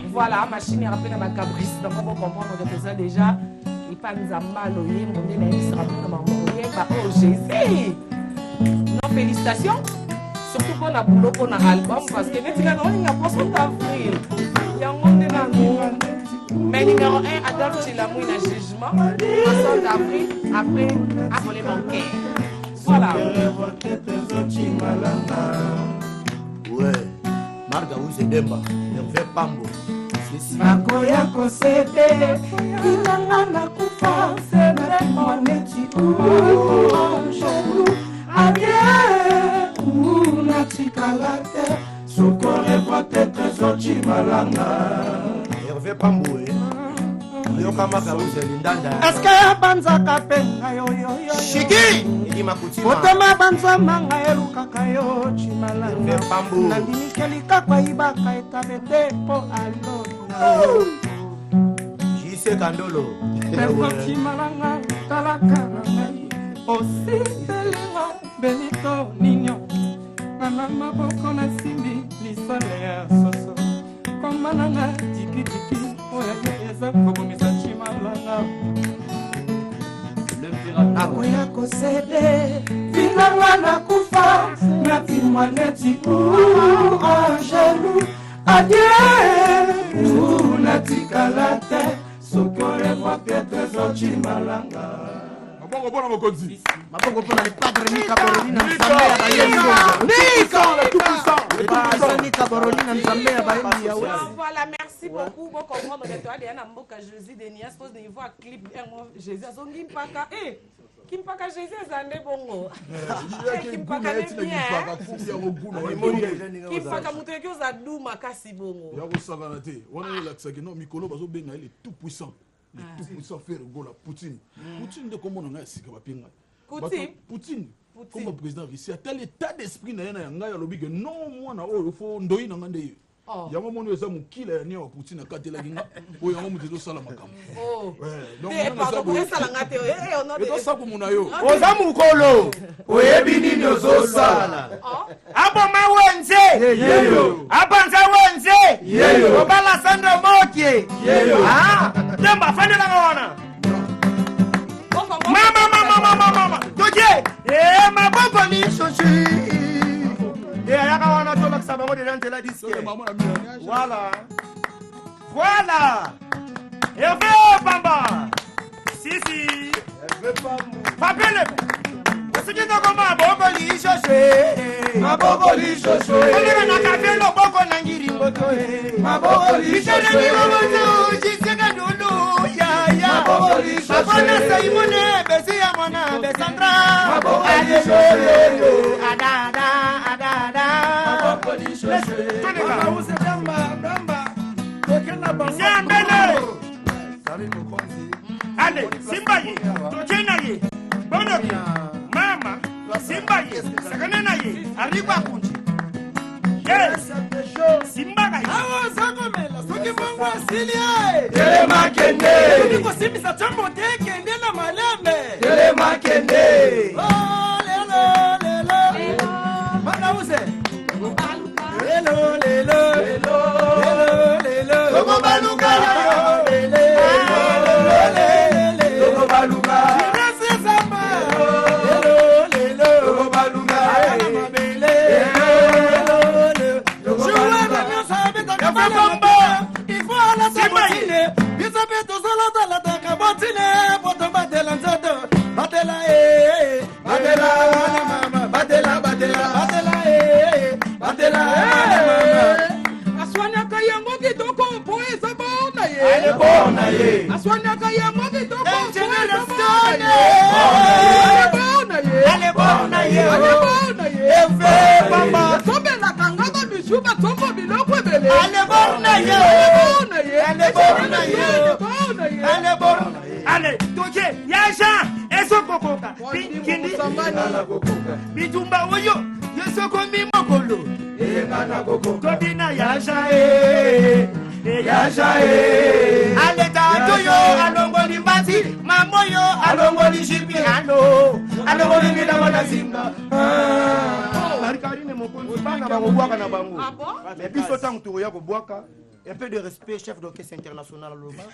Voilà, machine est rappelée à ma cabrice. Donc, on va comprendre que ça déjà. Il pas nous a mal au yin, on est là, il sera plus comme oh Jésus! Non, félicitations. Surtout qu'on a boulot pour un album parce que nous avons un poisson d'avril. Il y a un monde dans le mais numéro 1, Adolphe Chilamou, il a jugement. Poisson d'avril, après, à voler mon cœur. Voilà. Ouais, Marga Ouzedemba, Hervé Pambo. Makoya kosete, inanga na kufa, sebre moneti angelou, adie, nachikalate, sokore vote trésor chimalanga. Hervé Pambo, Yoka Marga Ouzelindanda. Est-ce que banzaka penga yo yo yo? Shiki, Idi Makutima. Otema banza manga eruka kayo chimalanga. Hervé Pambo. Nandini kelika kwa ibaka etabete po alona. Jise Kandolo. Chimalanga talaka ngai. Osi telinga Benito Nino. Nana maboko na simbi lisale ya soso. Komananga tiki tiki. Oya yeza kobomisa chimalanga. Akoya kosede vinanga na kufa nati mwaneti angelou adie nati kalate sokore kwa trésor chimalanga. Mabongo bona mokonzi. Mabongo bona le padre Nika Borolina Nzambea Bayembi. Nika le tout puissant. Nika Borolina Nzambea Bayembi yawe. Voilà, merci beaucoup. Bon comprendre que toi, il y a un mboka Jésus de Nias pose niveau à clip Jésus a son gimpaka. Eh, Kimpaka Jésus azande bongo. Kimpaka bien. Kimpaka mutreki oza duma kasi bongo. Ya ko savana te. Wana la tsaki no mikolo bazo benga il est tout puissant. Le tout puissant fait rigola Poutine. Poutine de comment on a sika bapinga. Poutine. Comme président Russie a tel état d'esprit na yana nga ya lobi que non moi na o fo ndoi na ngande. Ya mo eza mukila ya niwa Poutine akatela ginga. O ya mo mutezo sala makambo. Oh. Donc pardon pour ça la ngate on a. Eto saku muna yo. Oza mukolo. Oyebi nini ozo sala. Abo mawenze. Yeyo. Abanza wenze. Yeyo. Obala Sandra Mokie. Yeyo. Ah, demba fanya na wana. Mama. Toje. Maboko ni shoshi. Yaka wana to baksa bango de rentela disque. Voilà. Hervé Pamba. Si. Hervé Pambo. Papele. Osiki ndoko maboko li shoshi. Maboko li shoshi. Oleka na kafe lo boko na ngiri mboto. Maboko li shoshi. Bitele ni mboto jiseka dulu ya. Maboko li shoshi. Abona Saimone besi ya mwana besandra. Maboko li shoshi. Adada. Maboko li shoshi. Toneka. Uze damba. Tokena bango. Sembele. Salut mokonzi. Ale, Simba ye, Tojena ye, Bonoki, Mama, Simba ye, Saganena ye, Arriba Kunji. Yes, Simba ye. Awo zakomela, soki bongo asilie. Telema kende. Niko simisa chambo te kende na malembe. Telema kende. Oh, lelo. Mana uze. Lelo. Togo baluka. Togo baluka. Jiresi samba. Lelo. Togo baluka. Mabele. Lelo. Jouer na miosa beta kabamba. Il faut la sabotine. Bisa beto solo la taka botine. Poto batela nzoto. Batela mama. Batela mama. Aswanyaka yango kitoko po eza bona ye. Ale bona ye. Aswanyaka yango kitoko po eza bona ye. Hervé Pamba. Sobela kangaba bishuba tombo biloko ebele. Ale bona ye. Ale, Toje, Yaja, Esokokoka, Kindi, Bitumba Oyo, Yesokomi Mokolo, Tobina Yaja, Ale Tatoyo, Alongoli Mbati, Mamoyo, Alongoli Shipi, Alongoli Midamana Simba. mokonzi bana bakobwaka na bango. Ah bon? Mais biso ntango tokoya kobwaka, un peu de respect, chef d'orchestre international Loma.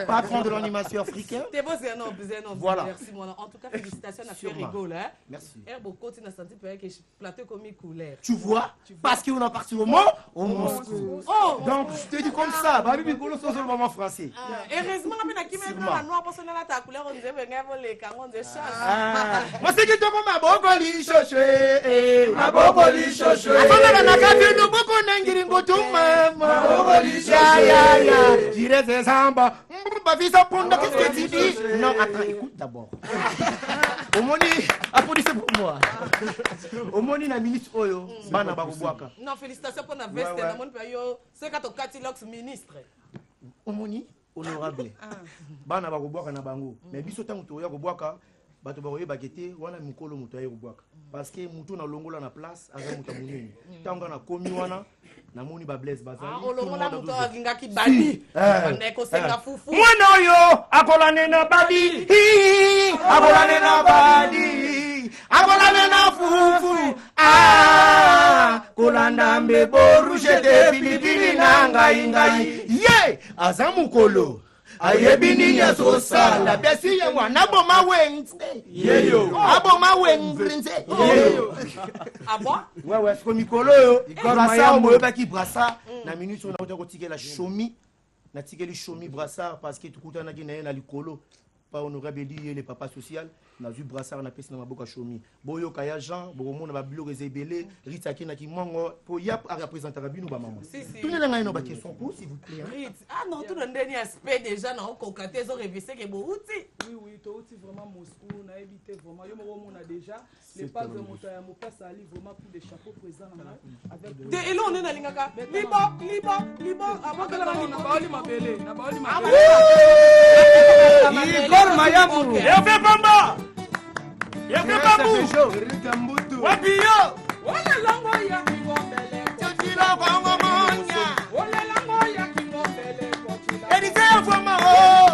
Patron de l'animation africaine. T'es beau, c'est un homme. Voilà. Merci, mon. En tout cas, félicitations, on a fait rigoler. Hein? Merci. Et beaucoup, tu n'as senti pas que je plateau comme une couleur. Tu vois, parce qu'on a parti au mot, au Moscou. Oh! Donc, je te dis comme ça, Babi Bigolo, c'est le moment français. Heureusement, on a qui maintenant la noire, parce qu'on a ta couleur, on disait, les carons de change. Moi, c'est que tu as ma bokoli choché. Ma bokoli choché. Attends, la carte de boko n'engiringo tout ma bokoli choché. Ya, j'irai des samba. Bavisa Ponda, qu'est-ce que tu dis? Non, attends, écoute d'abord. Omoni, applaudissez pour moi. Omoni na ministre Oyo, bana bakobwaka. Non, félicitations pour la veste. C'est quand tu as ministre. Omoni, honorable. Bana bakobwaka na bango. Mais biso tango toya kobwaka, bato bakoye bakete wana mikolo moto aye kobwaka. Parce que mutu na longola na place, aza mutu munene. Tango na komi wana, na moni ba blesse bazali. Ah, olongola mutu akinga ki bali. Bandeko senga fufu. Mwana oyo akolane na bali. Akolane na bali. Akolane na fufu. Ah, kolanda mbebo rouge de pilipili na ngai. Ye, aza mukolo. Ayebini ya sosala besi ya mwana boma wenze. Yeyo. Aboma wenze. Yeyo. Ah bon? Ouais, c'est comme mikolo yo. Brassa mo ba ki brassa na minute on a autant kotikela chomi. Na tikeli chomi brassard parce que tukutana ki na likolo. Pas honorable dit le papa social. Na vu brassard na pesi na maboka chomi. Boyo kaya Jean, bomona ba bilo rezebele, ritaki na ki mongo po yap a représenter bino ba maman. Si si. Tout na no ba question pour s'il vous plaît. Ah non, tout le dernier aspect déjà na kokaté zo révisé que bo outi. Oui, toi aussi vraiment Moscou, na évité vraiment. Yo mo na déjà les pas de montagne mo passe ali vraiment pour des chapeaux présents avec Et là on est dans lingaka. Libo. Avant que la na baoli mabele, na baoli Ah, mabele. Igor Mayamu. Yafé Bamba. Yafé Bambou. Wapio. Wala lango ya kingombele. Tokila bongo monya. Wala lango ya kingombele. Erite foma o.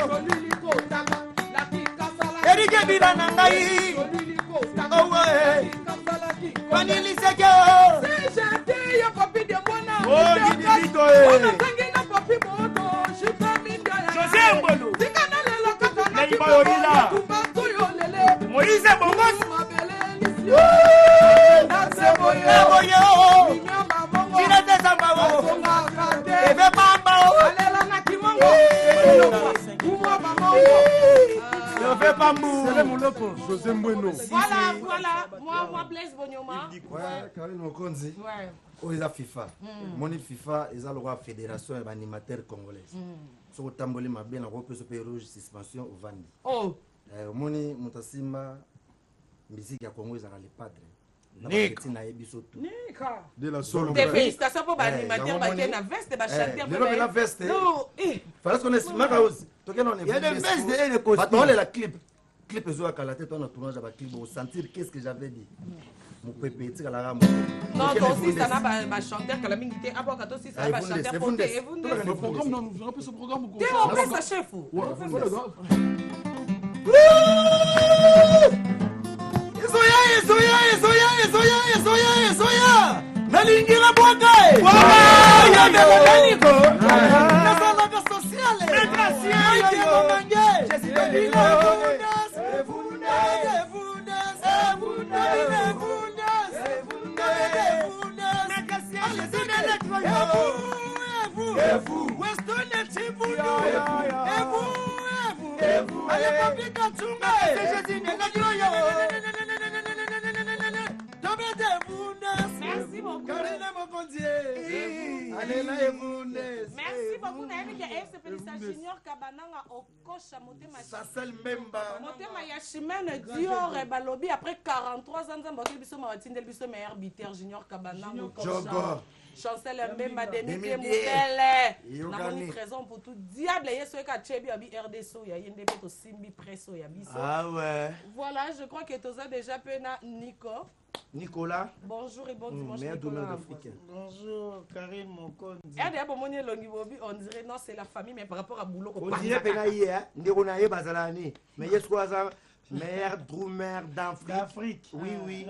Soliliko taka. La kikasala. Erike bila na ngai. Soliliko taka. Oh ouais. Kikasala ki. Vanili seke o. C'est gentil ya papi de mwana. Oh, Didibito Ona e. tangi na papi moto. Shipa mindia ya. José Mbolo. Tikana lelo kaka na Leiba Yorila. Kumbato yo lele. Moïse Bongos. Mabele ni. Eboyo. Tira de samba o. Ebe bamba o. Yo fais bambou. C'est mon loco, José Mbweno. Voilà. Moi, Blaise Bonyoma. Ouais, Karine Mokonzi. Ouais. Oh, ils ont FIFA. Moni FIFA, ils ont le roi fédération et animateur congolais. Si vous tambolez ma bien, on peut se payer rouge suspension au Vandi. Oh. Moni Mutasimba, musique à Congo, ils ont les padres. De la solo. Des félicitations pour l'animateur qui a une veste et chanter pour la veste. Non, fallait qu'on ait Makaos. Il y a des vestes et des costumes. On la clip. Clip est à la tête, on a tourné à la clip pour sentir qu'est-ce que j'avais dit. Mon pépé, tu as la rame. non, toi aussi, ça n'a pas chanteur que la minute. Ah, bon, toi aussi, ça n'a pas chanteur pour et vous Le programme, non, nous avons ce programme. t'es en fait ça, chef. Ezoya. Nalingira bwaka e. Ya mekaniko. Nasala ka sociale. Metrasia yo mange. Merci beaucoup. Merci beaucoup. C'est Félicitation Junior Kabananga Okosha Motema. Sassel Memba. Motema ya Chimène Dior et Balobi après 43 ans Zambaki biso maratinde biso meilleur arbitre Junior Kabananga Okosha. Chancel Mbemba Denike Moutele. Na moni raison pour tout diable yeso ka chebi abi RDSO ya yende beto simbi presso ya biso. Ah ouais. Voilà, je crois que toza déjà pena Nico. Nicolas. Bonjour et bon dimanche. Meilleur Nicolas. donneur d'Afrique. Bonjour, Karine Mokonzi. Et d'ailleurs, bon, on dirait non, c'est la famille, mais par rapport à boulot. On dirait penaïe, hein. Ndeko na ye bazalani. Mais yes quoi ça. Meilleur drummer d'Afrique. Oui, oui.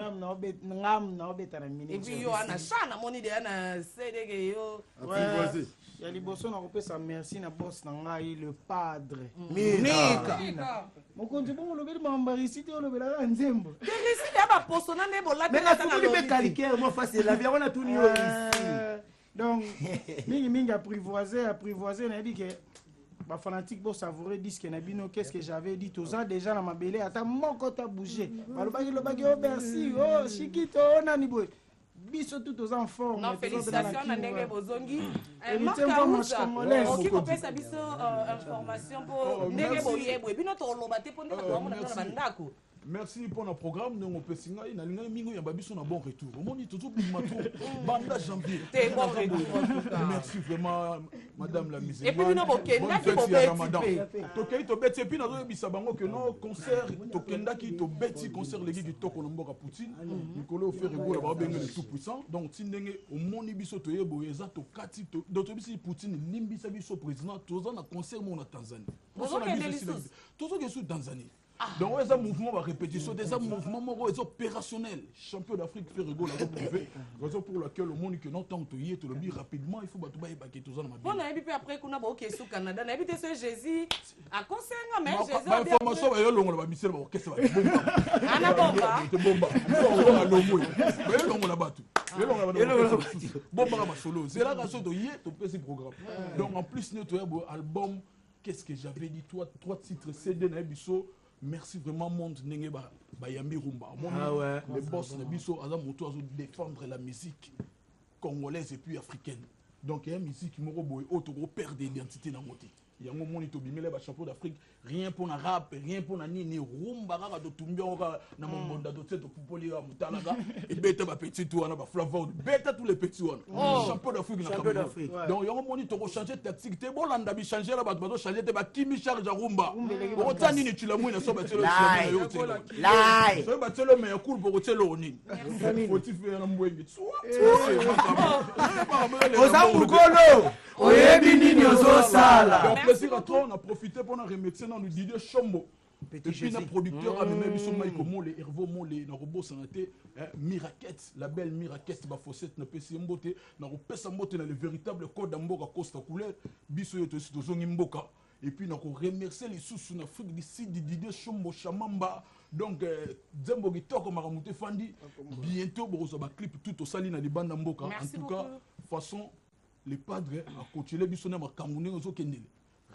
Et puis yo ana chana moni de ana CDG yo. Apprivoisé. Ya liboso na kopesa merci na boss na ngai le padre. Mika. Mokonzi bongo lobeli mambarisite olobela nzembo. Dérisite ya ba poso na ne bola. Mais la famille be calcaire moi face la vie on a tout nié ici. Donc mingi apprivoisé na dit que ba fanatique bo savourer disque na bino qu'est-ce que j'avais dit tous ça déjà na mabele ata moko ta bouger. Balobaki lobaki oh merci oh Chikito nani boy. Biso tout aux enfants. Non, félicitations na ndenge bozongi. Marc Arouza, oki kopesa biso information pour ndenge boyebwe. Bino to loba te pondela to mona na bandako. Merci pour notre programme. Nous avons fait un mingo ya babiso na bon retour. On dit tout matron. Banda janvier. T'es bon retour. Merci vraiment madame la musulmane. Et puis nous bokenda ki bobeti. Tokei to beti et puis na bisa bango que non concert tokenda ki to beti concert legi ki to konomboka Poutine. Nikolo faire ego ba benga le tout puissant. Donc tindenge au moni biso to yebo eza to kati to do bisi Poutine limbisa biso président toza na concert mo na Tanzanie. Tozo ke sous Tanzanie. Donc, il y a un mouvement de répétition, des mouvements opérationnels. Champion d'Afrique fait rigoler la privée. Raison pour laquelle le monde qui n'entend tout y est, tout le dit rapidement, il faut battre les baquets tous en ma vie. On a vu après qu'on a beaucoup au Canada, on a vu ce Jésus à concert, mais Jésus. Information, il y a l'on va misser l'orchestre. Ana bomba. Bomba. On a l'homme. Mais l'on va battre. Bomba ma solo. C'est la raison de y est, tout petit programme. Donc, en plus, notre album, qu'est-ce que j'avais dit, trois titres CD Nabiso. Merci vraiment monde nenge ba yambi rumba. Le boss na biso aza moto azo défendre la musique congolaise et puis africaine. Donc il y a une musique moko boy auto gros perdre d'identité na moté. Yango moni to bimela ba champion d'Afrique, rien pour na rap, rien pour na nini rumba kaka to tumbia oka na mbonda to tseto popoli ya mutalaga et beta ba petit to na ba flavor, beta tous les petits one. Champion d'Afrique na Cameroun. Donc yango moni to ko changer tactique te bolanda bi changer la ba to changer te ba kimi charge rumba. O tani ni tu la mouina so ba telo na yo te. Lai. So ba telo me cool pour telo oni. Faut tu faire na mbwengi. Ozamukolo. Oyebi nini ozo sala. Plaisir à toi, on a profité pour nous remercier dans le Didier Chombo. Et puis notre producteur a même mis son Maïko Mole, Hervo Mole, dans Robo Sanate, Miraquette, la belle Miraquette, ma fossette, n'a pas si mbote, n'a pas sa mbote dans le véritable code d'Amboka Costa Couleur, Bisso yoto si tozo Mboka. Et puis nous remercier les sous en Afrique d'ici Didier Chombo Chamamba. Donc Zembo Gitoko Maramute Fandi, bientôt pour un clip tout au Salina de Banda Mboka. En tout cas, façon les padres à côté les Bissona Makamouné aux Okendele.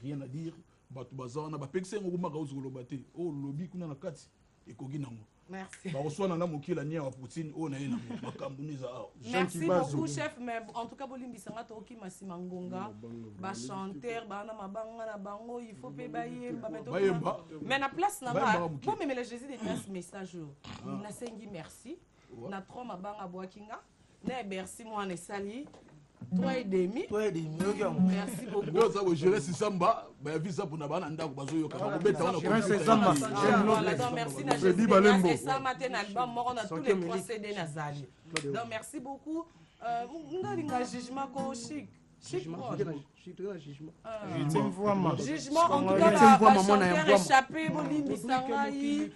Rien à dire. Batu bazana ba pekse ngoma ga uzolo bate. Oh lobby kuna na kati ekogi nango. Merci. Ba oswana na mokila nia wa Poutine o na yena makambuniza. Merci beaucoup chef, mais en tout cas bolimbisa nga to ki masima ngonga ba chanteur ba na mabanga na bango il faut pe baye ba meto. Mais na place na ba bon mais le Jésus dédicace message. Na sengi merci. Na trop mabanga boakinga. Na merci moi na sali. 3,5. 3,5. Merci beaucoup. Nous avons géré ce samba. Ben visa pour n'avoir un d'accord. Merci na Jésus. Et ça matin album on a tous les 3 CD Nazali. Donc merci beaucoup. On a un jugement ko chic. Jugement. Jugement en tout cas va chanter échappé boli misangai.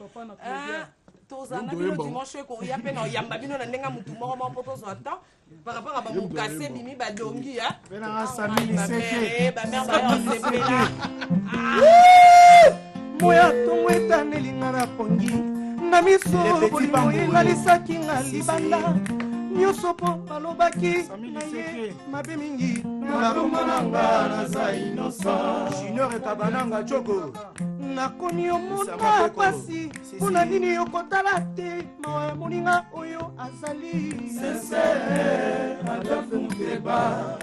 Tozana bino dimanche ko ya pe na yamba bino na ndenga mutu moko mo poto zo ata par rapport à ba mukase bimi ba dongi ha bena samini seke ba mère ba sepela moya tongo etaneli nga na pongi na miso bolingo engalisaki nga libanda nyonso mpo balobaki mabe mingi nakoma na nga naza innocent junior ekabananga jogo nakomi omona pasi mpona nini okotala te mawa ya moninga oyo azali sese adafe muteba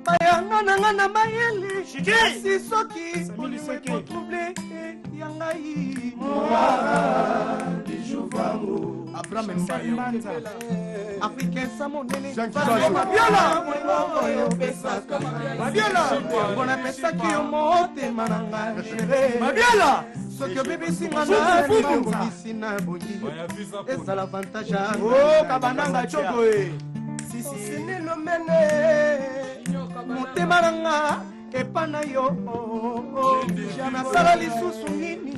bayanga na nga na mayele kasi soki olingo ekotrouble ya ngai moara lijuvango Abraham Mbanda Africain Samonene Mabiola oyo pesaka Mabiola ngona pesaki yo motema na nga chérie Mabiola soki obebisi nga na bongisi na bongi ezala avantage o kabananga chogo e sisi nilomene motema na nga epa na yo nasala lisusu nini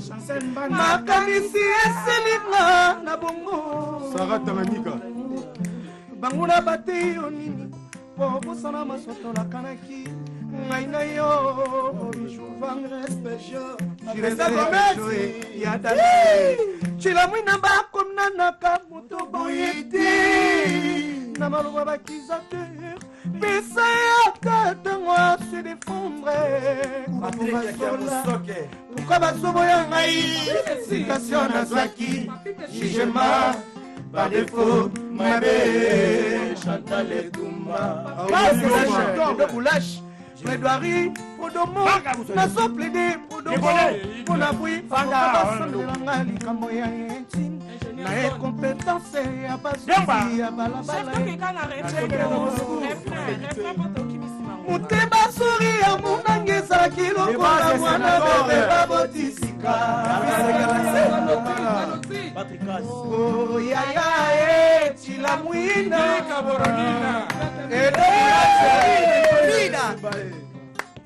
makanisi eselinga na bongo Sarah Tanganyika banguna bate yo nini po bosana masoto nakanaki ngai na yo cilamwina bakomnanaka moto boye te na maloba bakiza te pesa yaka ntango ase defendre pourkua basoboya ngai citation nazwaki jugema badefo mabe Chantal Etumba boulash plaidoirie podomo nazo plaide podomo mpona bwi basandelanga likambo ya intime na incompétence ya basusi ya balabala motema sori ya monange ezalaki lokola mwana bebe babotisika oyaya etila mwina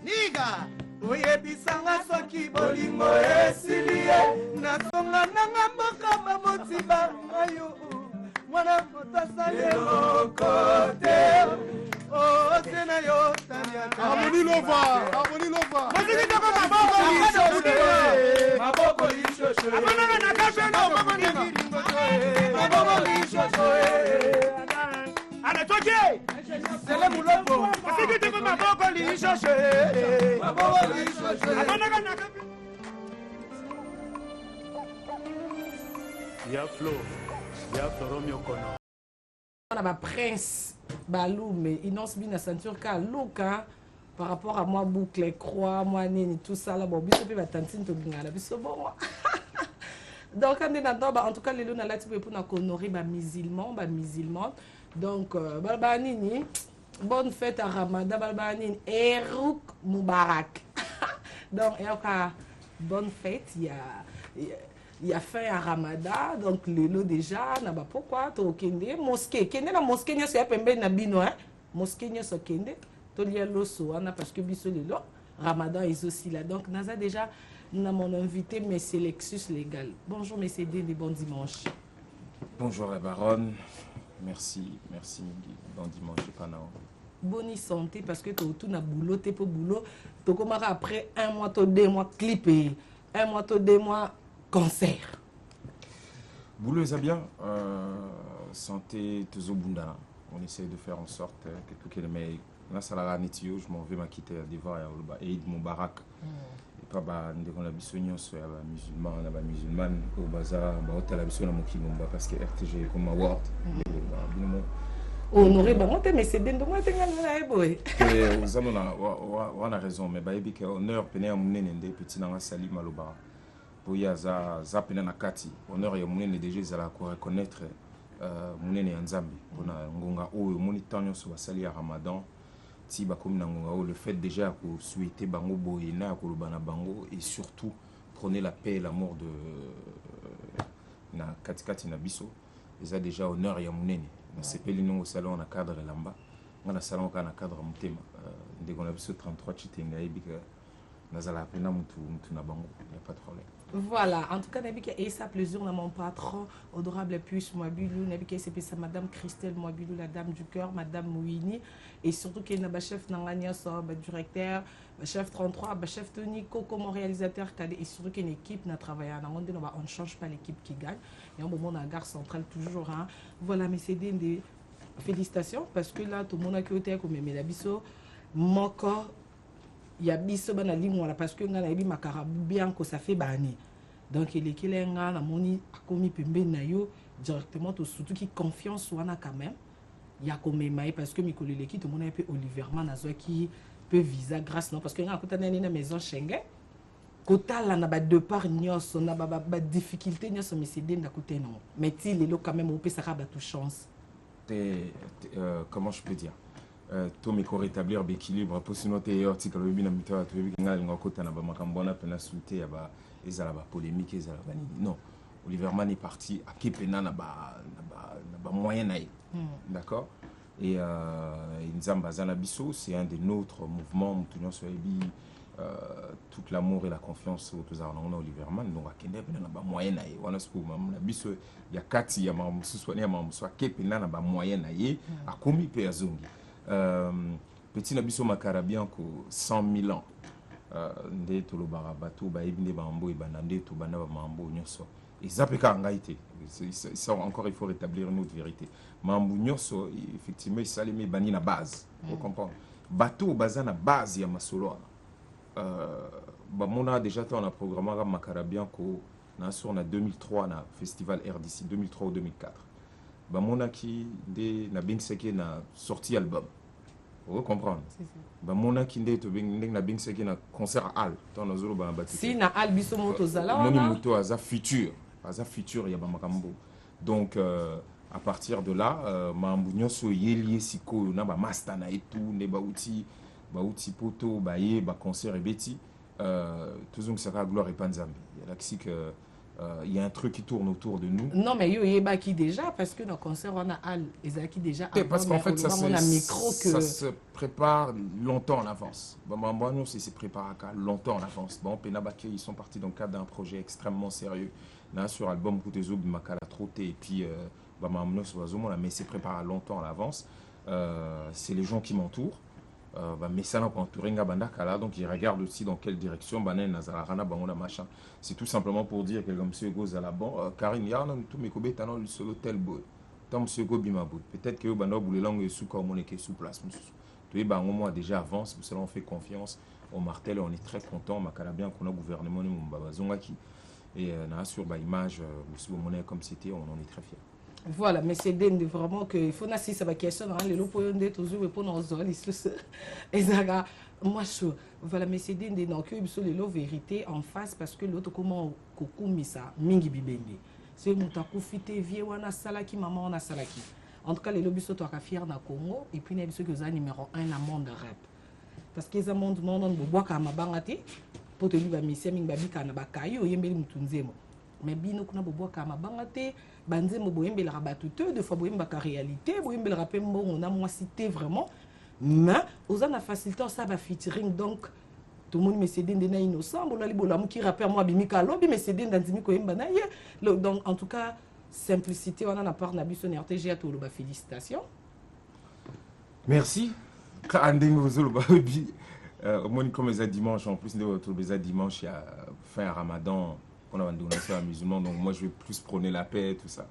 niga oyebisanga soki bolingo esili ye nasonga nanga mboka bamotiba ayo mwana motasaleloko te ose na yo Harmonie Lova maboko lishosho anatoke sele mulopo asikiteko maboko lishosho Ya Flo Ya Floromio Kona On a prince Balou mais innonce bien la ceinture car look par rapport à moi boucle croix moi nini tout ça là bon biso pe batantine to bingala biso bon donc on est dans en tout cas les luna là tu peux pour honorer ba musulman donc balba nini bonne fête à Ramadan balba nini Erouk Moubarak donc et bonne fête il y a fin à Ramadan donc le lot déjà na ba pourquoi to kende mosquée kende na mosquée nyo ya pembe na bino hein mosquée nyo so kende to lia loso ana parce que biso le lot Ramadan est aussi là donc naza déjà na mon invité monsieur Lexus Légal. Bonjour monsieur Dédé, bon dimanche. Bonjour la baronne. Merci bon dimanche panao. Bonne santé parce que tout na boulot t'es pour boulot to commencer après 1 mois to 2 mois clipper 1 mois to 2 mois concert. Boulot ça bien, santé toujours bunda. On essaie de faire en sorte que tout qu'il mais là ça la netio, je m'en vais m'acquitter devant et Eid Moubarak. Et pas ba ndeko na biso nyonso ya ba musulman na ba musulmane au bazar ba hôtel biso na mokili mba parce que RTG comme award. Honoré bango te mais c'est dendo moi tenga na eboy. Et vous on a raison mais ba ebi que honneur pene ya munene nde petit na sali maloba. Pour y za pena na kati honneur ya munene déjà ezala ko reconnaître munene ya Nzambe pona ngonga oyo moni tanyo so basali ya Ramadan ti ba comme na ngonga le fait déjà ko souhaiter bango boyena ko lobana bango et surtout prenez la paix et l'amour de na katikati na biso eza déjà honneur ya munene na sepeli no salon na cadre lamba ngana salon ka na cadre mutema ndeko na biso 33 chitenga ebika nazala pena mutu na bango il y a pas de problème. Voilà, en tout cas, et ça plaisir à mon patron, adorable puce Mouabilou, c'est ça Madame Christelle Mouabilou, la dame du cœur, Madame Mouini, et surtout qu'il y a un chef Nangania, directeur, chef 33, chef Tony Coco, mon réalisateur, et surtout qu'il y a une équipe qui travaille on ne change pas l'équipe qui gagne, et on moment la gare centrale toujours. Hein. Voilà, mais c'est des félicitations, parce que là, tout le monde a été comme la biso, mon corps. Il y a biso bana lingwana parce que ngana ebi makarabu bien que ça fait bani donc il est qu'il est ngana moni akomi pembe na yo directement to surtout qui confiance wana quand même il y a comme mai parce que mikolo leki to mona pe Oliver Manazwa qui peut visa grâce non parce que ngana kotana na maison Schengen kotala na ba deux part nyos na ba difficulté nyos mais c'est denda côté non mais il est là quand même on peut ça ba tout chance comment je peux dire to miko rétablir l'équilibre pour sinon te article le na mito to bi ngal ngakota na ba makambo na pena suite ya ba ezala ba polémique ezala ba non Oliver Man est parti à Kepena na ba moyen na d'accord Et Nzamba Zanabiso, c'est un des nôtres mouvements, tout l'amour et la confiance aux Arnaud Oliver Mann. Donc, à Kenya, il y a un moyen à y il y a 4, il y a un moyen à commis Péazongi. Petit Nabiso Makarabian, 100 000 ans. Nde tolobara bato baibine bambo et banande to banaba mambo nyoso et zapeka ngaite ça encore il faut rétablir une autre vérité mambo nyoso effectivement il salime bani na base vous comprenez bato baza na base ya masolo ba mona déjà on a programmé à Makarabian ko na sur na 2003 na festival RDC 2003 ou 2004 ba mona ki de na bingseke na sorti album. Vous comprenez? Bah mon akinde to na bing seki na concert à Al dans nos zolo ba battu. Si na Al biso moto zala moni moto aza futur ya ba makambo. Donc à partir de là mambu nyoso yeli siko na ba master na etu ne ba outil poto ba ye ba concert et beti toujours que ça va gloire et panzambi. Il y a là que il y a un truc qui tourne autour de nous. Non, mais il y a qui déjà, parce que dans le concert, on a Al, et qui déjà. Parce qu'en fait, ça se prépare longtemps en avance. Bon, c'est préparé longtemps en avance. Bon, Penabake, ils sont partis dans le cadre d'un projet extrêmement sérieux. Là, sur l'album Koutezo, Makala Troté, et puis, mais c'est préparé longtemps en avance. C'est les gens qui m'entourent. Mais ça n'a pas entouré Bandakala, donc il regarde aussi dans quelle direction machin. C'est tout simplement pour dire que comme M. Goz à la banque, Karine, il y a tous mes cobés, t'as le solo tel bout. Tant M. Go Bimabout. Peut-être que Bando voulait langue sous comme on est sous place. Tu es au moins déjà avance, nous on fait confiance au martel et on est très content. Makala bien qu'on a gouvernement Mbabazongaki et on a sur l'image, comme c'était, on en est très fiers. Voilà, mais c'est vraiment que il faut n'assister ça va question dans les lopes de toujours pour nos zones et ça moi je voilà mais c'est des donc il faut les vérité en face parce que l'autre comment kokumi ça mingi bibende c'est mutaku fité vie wana salaki maman on a salaki en tout cas les lobbies sont fiers na Congo et puis les ceux que ça numéro 1 dans monde rap parce que ça monde on boit kama bangati pour te dire mais c'est mingi babika na bakayo yembeli mutunzemo mais bino kuna bobo kama bangate banze mo boyembe la rabatute de fois boyemba ka réalité boyembe le rappel on a moi cité vraiment mais aux ana facilité ça va featuring donc tout le monde me cédé na innocent bon ali bolam qui rappelle moi bimika lobi me cédé ndimi ko yemba na ye donc en tout cas simplicité on en a part na biso na RTG à tout le félicitations merci anding vous ba bi au moins comme les dimanche en plus de votre dimanche il y a fin à Ramadan. On a une donation à musulmans, donc moi je vais plus prôner la paix, tout ça.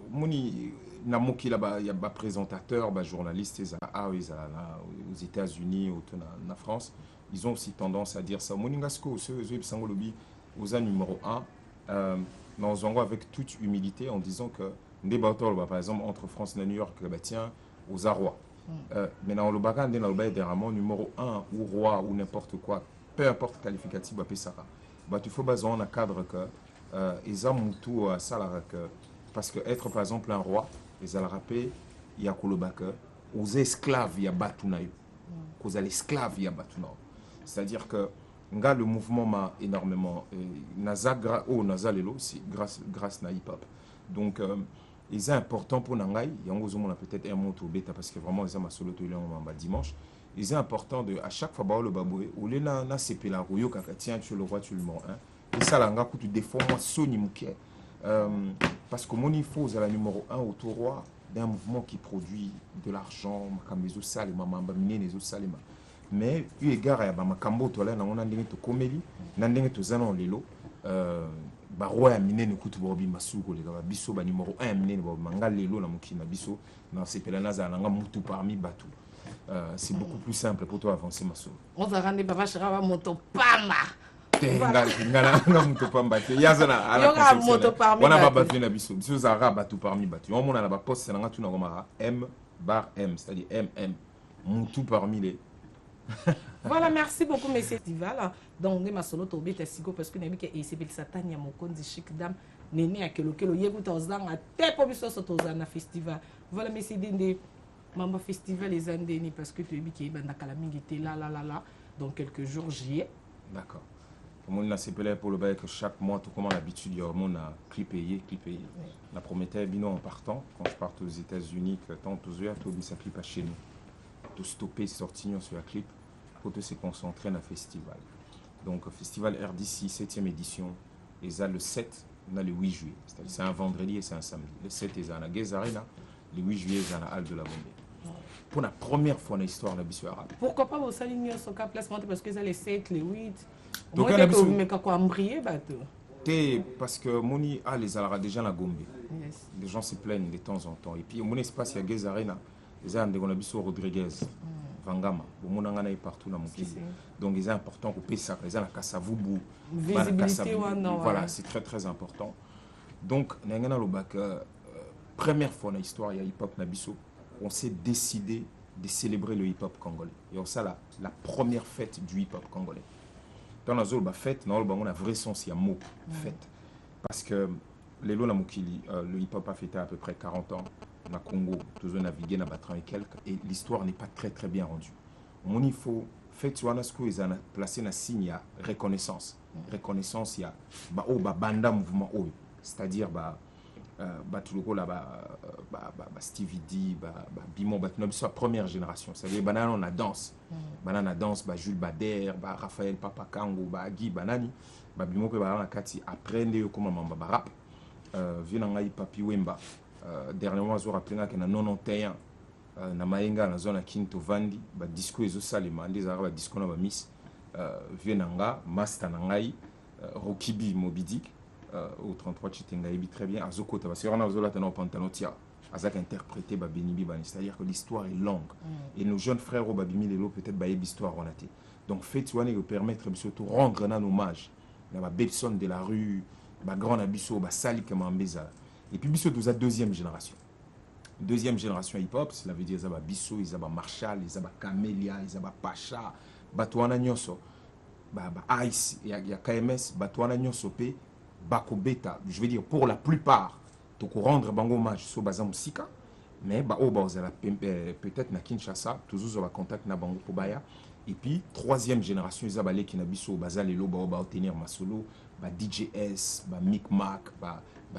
Moni, Namoki là-bas, il y a des présentateurs, des journalistes, aux États-Unis, en France, ils ont aussi tendance à dire ça. Moni Ngasko, ce Sangolobi, aux numéro 1, nous en avec toute humilité en disant que débat par exemple entre France et New York, tiens, aux Arrois. Mais dans le bagan, dans le numéro 1 ou roi ou n'importe quoi, peu importe qualificatif, il faut baser un cadre que ils ont tout à ça parce que être par exemple un roi ils ont rappelé il y a aux esclaves il y a batunayo aux esclaves il y a batunayo c'est-à-dire que le mouvement m'a énormément nazagra au nazalelo c'est grâce na hip hop donc il est important pour nangai yango on a peut-être un mot au bêta parce que vraiment ils ont ma solo to dimanche. Il est important de à chaque fois le baboué ou les na c'est la rouyo kaka tiens tu le roi tu le mens et ça là tu défends moi soni mouké parce que mon il faut à la numéro 1 au roi d'un mouvement qui produit de l'argent comme les sales maman mine les salima mais eu égard à makambo to là on a ndenge to komeli na ndenge to zana lelo ba roi ya mine ne kutu bobi masuko les gars biso ba numéro 1 mine bo manga lelo na mukina biso na sepela na za nga mutu parmi batu. C'est beaucoup plus simple pour toi avancer ma soeur. On va rendre baba chara moto pama. Ngana moto pamba te yazana ala moto parmi. On a baba vina biso. Biso za rabatu parmi batu. On mona na ba poste c'est nga tu na ngoma M bar M c'est-à-dire MM moto parmi les. Voilà, merci beaucoup mes festival. Donc ma solo to beta sigo parce que nabi ke ECP Satania mon kondi chic dame nene akelo kelo yebu tozanga te po biso so tozana festival. Voilà mes CD Mamba Festival les Andéni parce que tu es bien dans la mingi là dans quelques jours j'y ai. D'accord. On a CPL pour le bail que chaque mois, tout comme l'habitude, il y a un clip payé. On promettait bino en partant, quand je parte aux États-Unis, que tant tous eux, tout ça clip à chez nous. Tout stopper, sortir sur la clip, pour tout se concentrer dans le festival. Donc, festival RDC, 7e édition, et ça le 7, on a le 8 juillet. C'est un vendredi et c'est un samedi. Le 7, c'est à la Gaze Arena, le 8 juillet, c'est à la Halle de la Gombe. Pour la première fois dans l'histoire de la Bissou arabe. Pourquoi pas vous aligner sur le placement parce que c'est les 7, les 8. Donc, mais quand on brille, parce que Moni a les alara déjà la Gombe. Yes. Les gens se plaignent de temps en temps. Et puis, mon espace, il y a Gaze Arena. Les gens de Bissou Rodriguez, Vangama, mon est partout dans mon pays. Donc, il est important qu'on paye ça. Les gens, la Kassavubu, visibilité, voilà, c'est très très important. Donc, première fois dans l'histoire, il y a hip-hop Nabiso. On s'est décidé de célébrer le hip-hop congolais. Et ça, la première fête du hip-hop congolais. Dans la zone, fête, on a un vrai sens, il y a mot, fête. Parce que le hip-hop a fêté à peu près 40 ans. Au Congo, toujours navigué dans 30 et quelques. Et l'histoire n'est pas très très bien rendue. Il faut faire ils ont placé un signe, il y a reconnaissance. Reconnaissance, il y a banda mouvement, c'est-à-dire Stevie D, Bimon, la première génération. C'est-à-dire banana on a danse. Banana danse, Jules Bader, Raphaël Papa Kango, Guy Banani, Bimon pe kati apprendre comment mamba rap. Vinangai Papi Wemba. Dernièrement je rappelé que na 91 na mayenga na zone Kinto Vandi, disco ezo salema les araba disco na ba miss Vinanga, Master Nangai, Rokibi Mobidik. Au 33 Chitenga Ebi très bien Azoko parce qu'on a Zola dans Pantanotia Azak interprété Benibi Bani, c'est-à-dire que l'histoire est longue et nos jeunes frères au Babimi Lelo peut-être Baïb histoire on a été donc fait tu vas permettre surtout rendre un hommage à la Bebson de la rue ba grand abisso ba sali comme Mbeza et puis biso nous a deuxième génération hip-hop cela veut dire Zaba Bisso Izaba Marshall Izaba Camélia Izaba Pacha Batouana Nyoso Ice il y a KMS Batouana Nyoso P Bako Beta, je veux dire pour la plupart, tu peux rendre bango hommage sur Bazam Sika, mais peut-être na Kinshasa, toujours sur le contact na bango pour Baya. Et puis troisième génération, ils ont qui n'habitent au Bazal et l'eau ba obtenir ma solo, DJS, Mick Mac,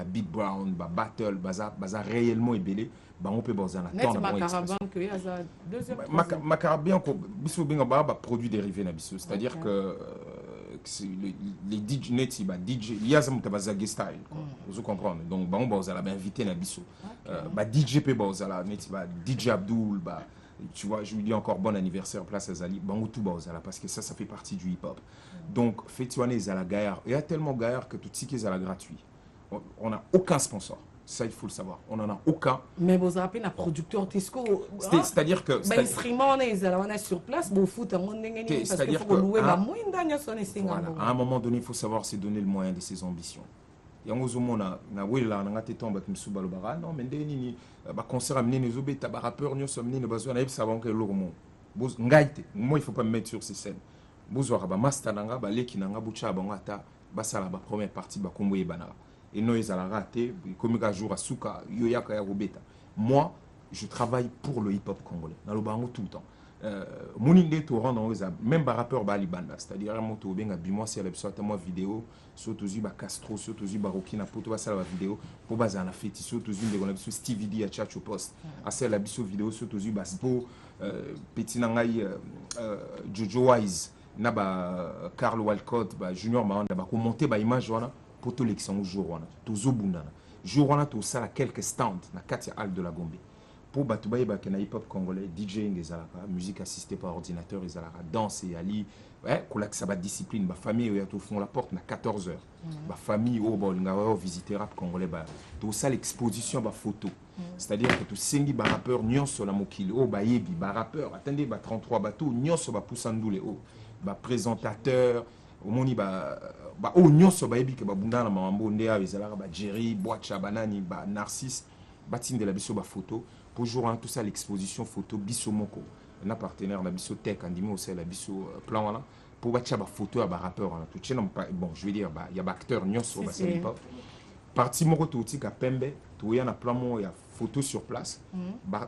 Big Brown, Battle, baza réellement ébélé, on peut baza na temps na Macarabian ko biso benga ba produit dérivé na biso, c'est-à-dire que les DJ neti DJ liazam tabaza style vous comprenez donc on va inviter na biso DJ pe bazala neti DJ Abdul tu vois je lui dis encore bon anniversaire place Azali tout bazala parce que ça fait partie du hip hop donc festival ezala gaillard il y a tellement gaillard que tout ticket ezala gratuit on n'a aucun sponsor. Ça, il faut le savoir. On n'en a aucun. Mais vous avez un producteur Tesco. C'est-à-dire que. On est sur place, vous foutez c'est-à-dire que. À un moment donné, il faut savoir se donner le moyen de ses ambitions. Et en gros, on a non, mais concert amené les obés, rappeur, nous sommes venus, nous avons savant que l'ormo. Moi, il ne faut pas me mettre sur ces scènes. Vous aurez Mastananga, Lekinanga, Boucha, Bangata, Basala, première partie, Bakombo et Banara. Et nous, ils ont raté, comme un jour à Souka, Yoyaka et Robeta. Moi, je travaille pour le hip-hop congolais, dans le bango tout le temps. Mouninde Torrent, même par rapport à Libanda, c'est-à-dire à Moto Benga, Bimois, c'est la moi vidéo, surtout Castro, surtout Barokina, Poto, ça la vidéo, pour baser la fête, surtout Stevie D à Chacho Post, à celle la biso vidéo, surtout Basbo, Petit Nangai, Jojo Wise, Naba, Carl Walcott, Junior Mahon, monter image, pour tout l'élection au jour toujours bundana jour on a tout ça quelques stands na Katia Hall de la Gombe pour batubaye ba na hip hop congolais DJing ezalaka musique assistée par ordinateur ezalaka danse et ali ouais kola que ça va discipline ba famille ya tout font la porte na 14h ba famille au bolinga va visiter rap congolais ba tout ça l'exposition ba photo c'est-à-dire que tout sengi ba rappeur nyonso na mokili o ba yebi ba rappeur attendez ba 33 bateau nyonso ba pousandoule o ba présentateur omoni o nyonso bayebi ke babunda na mambo nde ezalaka Jerry Boacha banani Narcisse batinde la biso photo pour jour tout ça l'exposition photo biso moko na partenaire na biso tech andimi aussi la biso plan wana pour batcha photo à rappeur tout tient bon je veux dire il y a acteur nyonso hip hop parti moko to tika pembe to ya na plan mo ya photo sur place.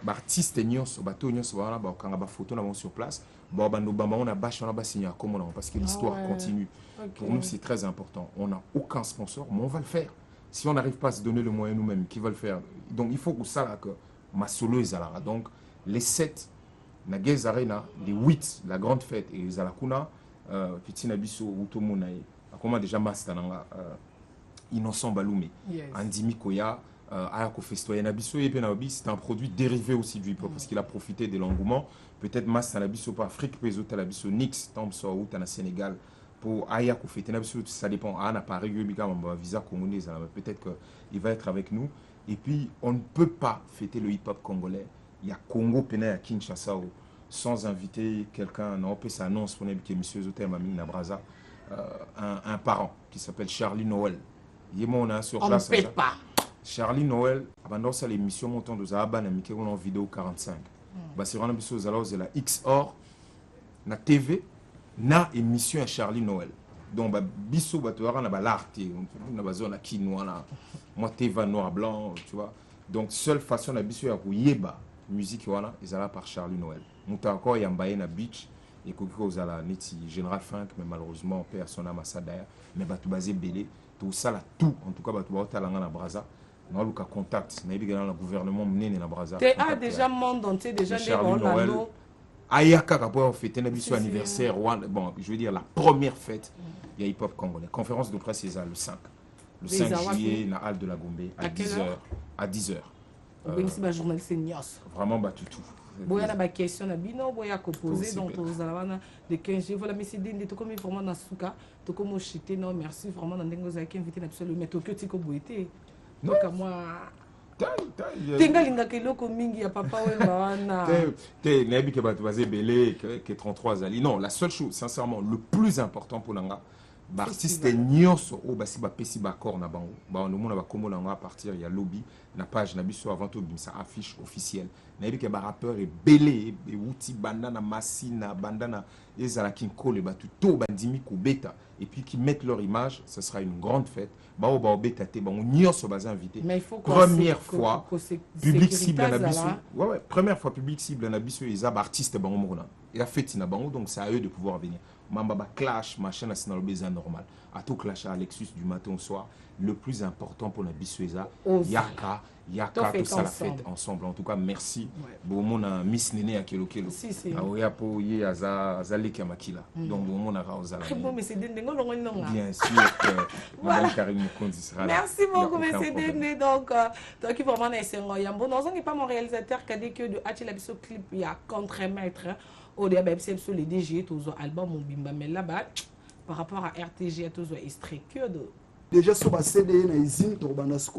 Artiste nyonso, bateau nyonso, voilà, quand on a photo sur place. Bon, on a bâché, on a signé à comment parce que l'histoire continue. Okay. Pour nous, c'est très important. On n'a aucun sponsor, mais on va le faire. Si on n'arrive pas à se donner le moyen nous-mêmes, qui va le faire? Donc, il faut que ça, là, que ma solo est là. Donc, les 7, Naguez Arena, les 8, la grande fête, et les Alakuna, Petit Nabiso, Utomunae, comment déjà Mastananga, Innocent Baloumé, Andy Mikoya, Ayako Festoya Nabiso, et Penabi, c'est un produit dérivé aussi du hip-hop, parce qu'il a profité de l'engouement. Peut-être Mastanabiso, pas Afrique, Peso, Talabiso, Nix, Tamso, ou Tana Sénégal, pour Ayako Festoya, ça dépend. Ah, n'a pas régulièrement un visa congolais, peut-être qu'il va être avec nous. Et puis, on ne peut pas fêter le hip-hop congolais. Il y a Congo, Pena, à Kinshasa, sans inviter quelqu'un, non, peut s'annonce pour que M. Zoter Mamine Nabraza, un parent qui s'appelle Charlie Noël. On ne peut pas. Charlie Noël, avant ça, l'émission montant de Zahaban, on en vidéo 45. C'est vraiment la XOR, na TV, na émission à Charlie Noël. Donc, biso batuara na l'art, na bazona quinoa, moi TV noir blanc, tu vois. Donc, seule façon na biso ya yeba musique wana, ils allaient par Charlie Noël. Mouta encore yambaye na beach et kokiko zala neti Général Funk, mais malheureusement on perd son âme à ça d'ailleurs. Mais batu basé belé, tout ça là tout, en tout cas batu ba talanga na Braza. On a eu contact, mais bien le gouvernement mené na Braza. Tu as déjà monde entier déjà Charlie Noël. Ayaka pour fêter notre anniversaire, bon, je veux dire la première fête, il y a hip hop congolais. Conférence de presse c'est le 5. Le 5 juillet, na Halle de la Gombe à 10h. À 10h. Vraiment tout. Boya na ba question na bino boya ko poser donc aux alabana de 15 jours voilà mais c'est des to comme vraiment na suka to comme chité non merci vraiment na ndengo za ki invité na absolument mais Tokyo tiko boité donc moi tengalinga keloko mingi ya papa wemba wana te nabi ke batu bazé belé que 33 ali non la seule chose sincèrement le plus important pour nanga artiste nyonso o basi ba pesi ba corps na bango ba no mona ba kombo nanga à partir ya lobby na page na biso avant tout bimsa affiche officielle na yebi ke ba rappeur et belé et outi bandana masina bandana ezala kinkole ba tout bandimi ko beta et puis qui mettent leur image ce sera une grande fête ba o ba beta te ba nyonso ba invité première fois public cible na biso ouais première fois public cible na biso les artistes bango mona et a fête na bango donc c'est à eux de pouvoir venir Mamba clash, machin, c'est normal. À tout clash à Alexis du matin au soir. Le plus important pour la Bissueza, Yaka, tout ça la fête ensemble. En tout cas, merci. Bon, mon a Miss Néné à Kelo Kelo. Aouya po yé azali kamakila. Donc bon, mon a raozala. Bon, mais c'est des négos bien sûr que Madame Karim Mukondi sera là. Merci beaucoup, mais c'est des donc toi qui vraiment est un yambo. Non, on n'est pas mon réalisateur qui a dit que de Hachi la biso clip il y a contre-maître. Au début, c'est sur les DG, tous les albums, mais là-bas, par rapport à RTG, tous les extraits que de. Déjà, sur la CD, na usine, tu as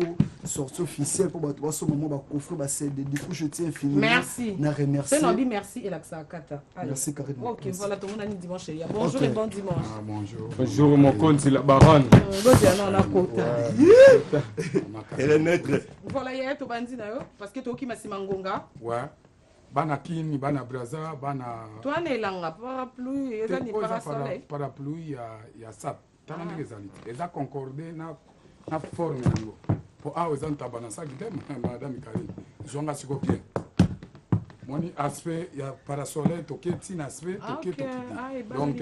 sortie officielle pour battre ce moment, coffre la CD. Du coup, je tiens infiniment. Merci. Na remercie. C'est Nabi, merci et l'accent à Kata. Merci, Karine. Ok, voilà, tout le monde a dit dimanche. Bonjour et bon dimanche. Ah, bonjour. Bonjour, mon compte, c'est la baronne. Bonjour, la quota. Elle est neutre. Voilà, il y a tout bandi parce que toi qui m'as si mangonga. Ouais. Bana Kini, Bana Braza, Bana. Toi, tu es là, parapluie, et ni parasol. Parapluie, il y a ça. T'as dit que ça. Et ça concordé, na forme. Pour avoir un tabac, ça qui t'aime, madame Karine. Je vais vous dire. Mon aspect, il y a parasol, toqué, tin aspect, toqué, toqué. Donc,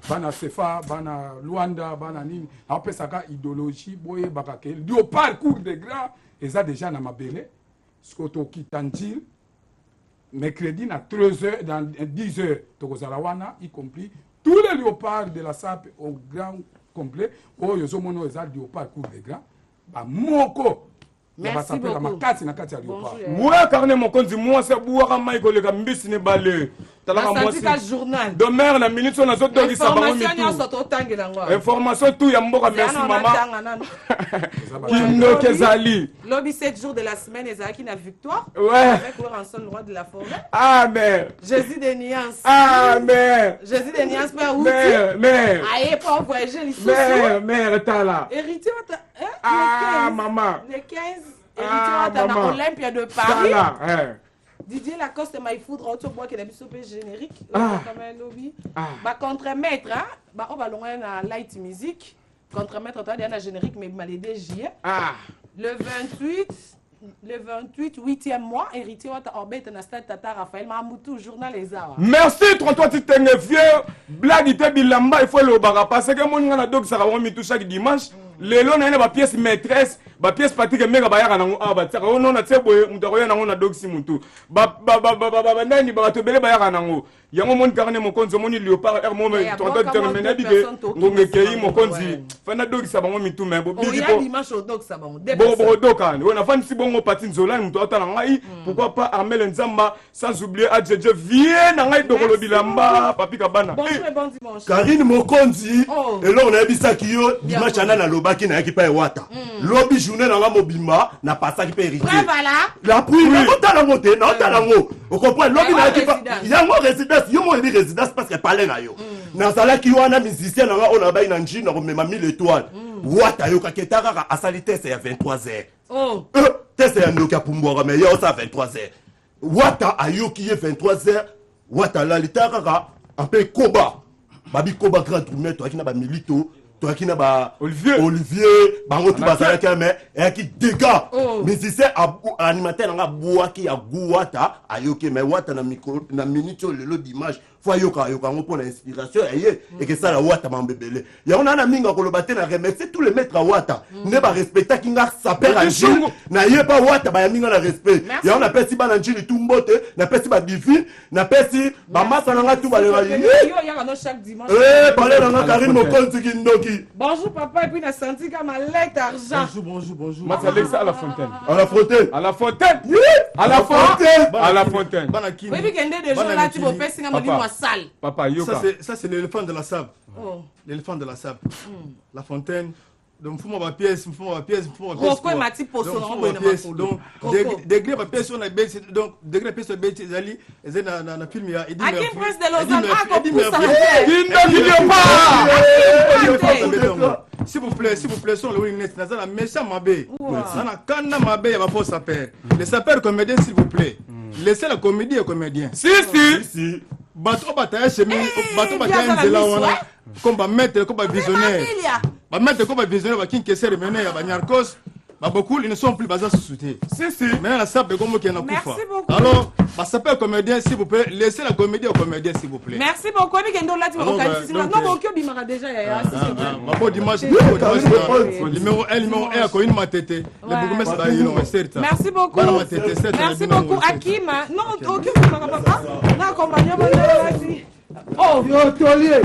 Bana Sefa, Bana Luanda, Bana Nini. Après ça, idéologie, boye, bakake. Du parcours des grands, et ça déjà dans ma belle. Ce que tu t'en mercredi, à 13h, dans 10h, Tokozalawana, y compris tous les léopards de la SAP au grand complet. Oh, ils ont mon léopard court des grands. Moko. Merci beaucoup. Moi, car mon compte, moi, c'est boire Michael le Gambis ne balé. Journal. De mer, la minute, on a sauté qui information, tout, Yamboka, merci maman. Kino Kezali. Lobby 7 jours de la semaine, les qui n'a victoire. Ouais. Avec le rançon, le roi de la forêt. Amen. Jésus des nuances. Amen. Jésus des nuances, père, où mère. Aïe, pas voyager, les sous. Mère, t'as là. Héritier, ah, maman. Les 15, héritier, t'as Olympia de Paris. Didier Lacoste et Maïfoudre, autre bois qui est la générique. Comme un lobby. Contre-maître, on va loin à light music. Contre-maître, on a un générique, mais mal aidé, le 28, Le 28, 8e mois, héritier Wata Orbet na stade Tata Raphaël Mamoutou, journal Les Arts. Merci 33 titenge vieux blague te bilamba il faut le bara parce que mon ngana dok sara wami tout chaque dimanche lelo na ba pièce maîtresse ba pièce pratique mega ba yaka nango aba tsaka ono na tseboye mutako ya nango na dok si mutu ba nani ba to bele ba yaka nango yango mon karne mo konzo moni léopard er mo 33 terminé bige ngonge kei mo konzi fana dok sa bango mitu me bo bigi bo dimanche au dok sa bango bo dokan on a fan si bongo patin zolan mutu atana ngai pourquoi pas Armel Nzamba sans oublier Adjeje vient na ngai dokolo bilamba papi kabana bonjour et bon dimanche Karine Mokonzi et là on a bisaki yo dimanche ana na lobaki na yaki pa Wata lobi journée na mobimba na pasaki pa héritier voilà la pluie na otala ngote na otala ngo on comprend lobi na yaki pa yango résidence yo mo ndi résidence parce que parler na yo na sala ki wana musicien na on a bay na njini na remema 1000 étoiles Wata yo kaketaka asali test ya 23h test ya ndoka pumbwa mais yo ça 23h Wata ayoki 23h Wata la litaka un peu koba babi koba grand tourner to akina ba milito to akina ba Olivier bango tu bazala kame et qui dégâts musicien animateur nga boaki ya Wata ayoki mais Wata na micro na minute lelo dimanche faut yoka ngo pour l'inspiration et que ça la Wata mambebele ya on a na minga ko lobate na remercier tous les maîtres à Wata ne ba respecter kinga sa père Angile na ye pas Wata ba minga na respect ya on appelle si ba Angile tumbote na pesi ba divine na pesi ba masa na nga tu ba le yo ya no chaque dimanche parler na Karine Mokonzi kindoki bonjour papa et puis na senti comme un lait d'argent bonjour moi c'est Alexa à la fontaine à la fontaine à la fontaine à la fontaine à la fontaine oui puis kende de gens là tu vas faire singa modi moi sale papa yoka ça c'est l'éléphant de la sable l'éléphant de la sable la fontaine donc faut ma pièce pourquoi ma type pour son nom donc degré ma pièce on a baissé donc degré pièce baissé zali et na film ya Eddie Murphy Prince de Lausanne s'il vous plaît son le net na za méchant mabe na kana mabe ya ba faux sapeur les sapeurs comédiens s'il vous plaît laissez la comédie aux comédiens si bato bataya chemin bato bataya nzela wana comme ba mettre comme ba visionnaire ba mettre comme ba visionnaire ba kinkeser mener ya ba nyarkos ba beaucoup ils ne sont plus basés sur souté mais la sape comme qui en a kufa alors ba sape comédien s'il vous plaît laissez la comédie aux comédiens s'il vous plaît merci beaucoup bi kendo lati mo kanisi non bokyo bimaka déjà ya bon dimanche numéro 1 à Coine Matete le bourgmestre ba yino certes merci beaucoup Hakim non okyo bimaka papa na accompagner mon lati yo tolier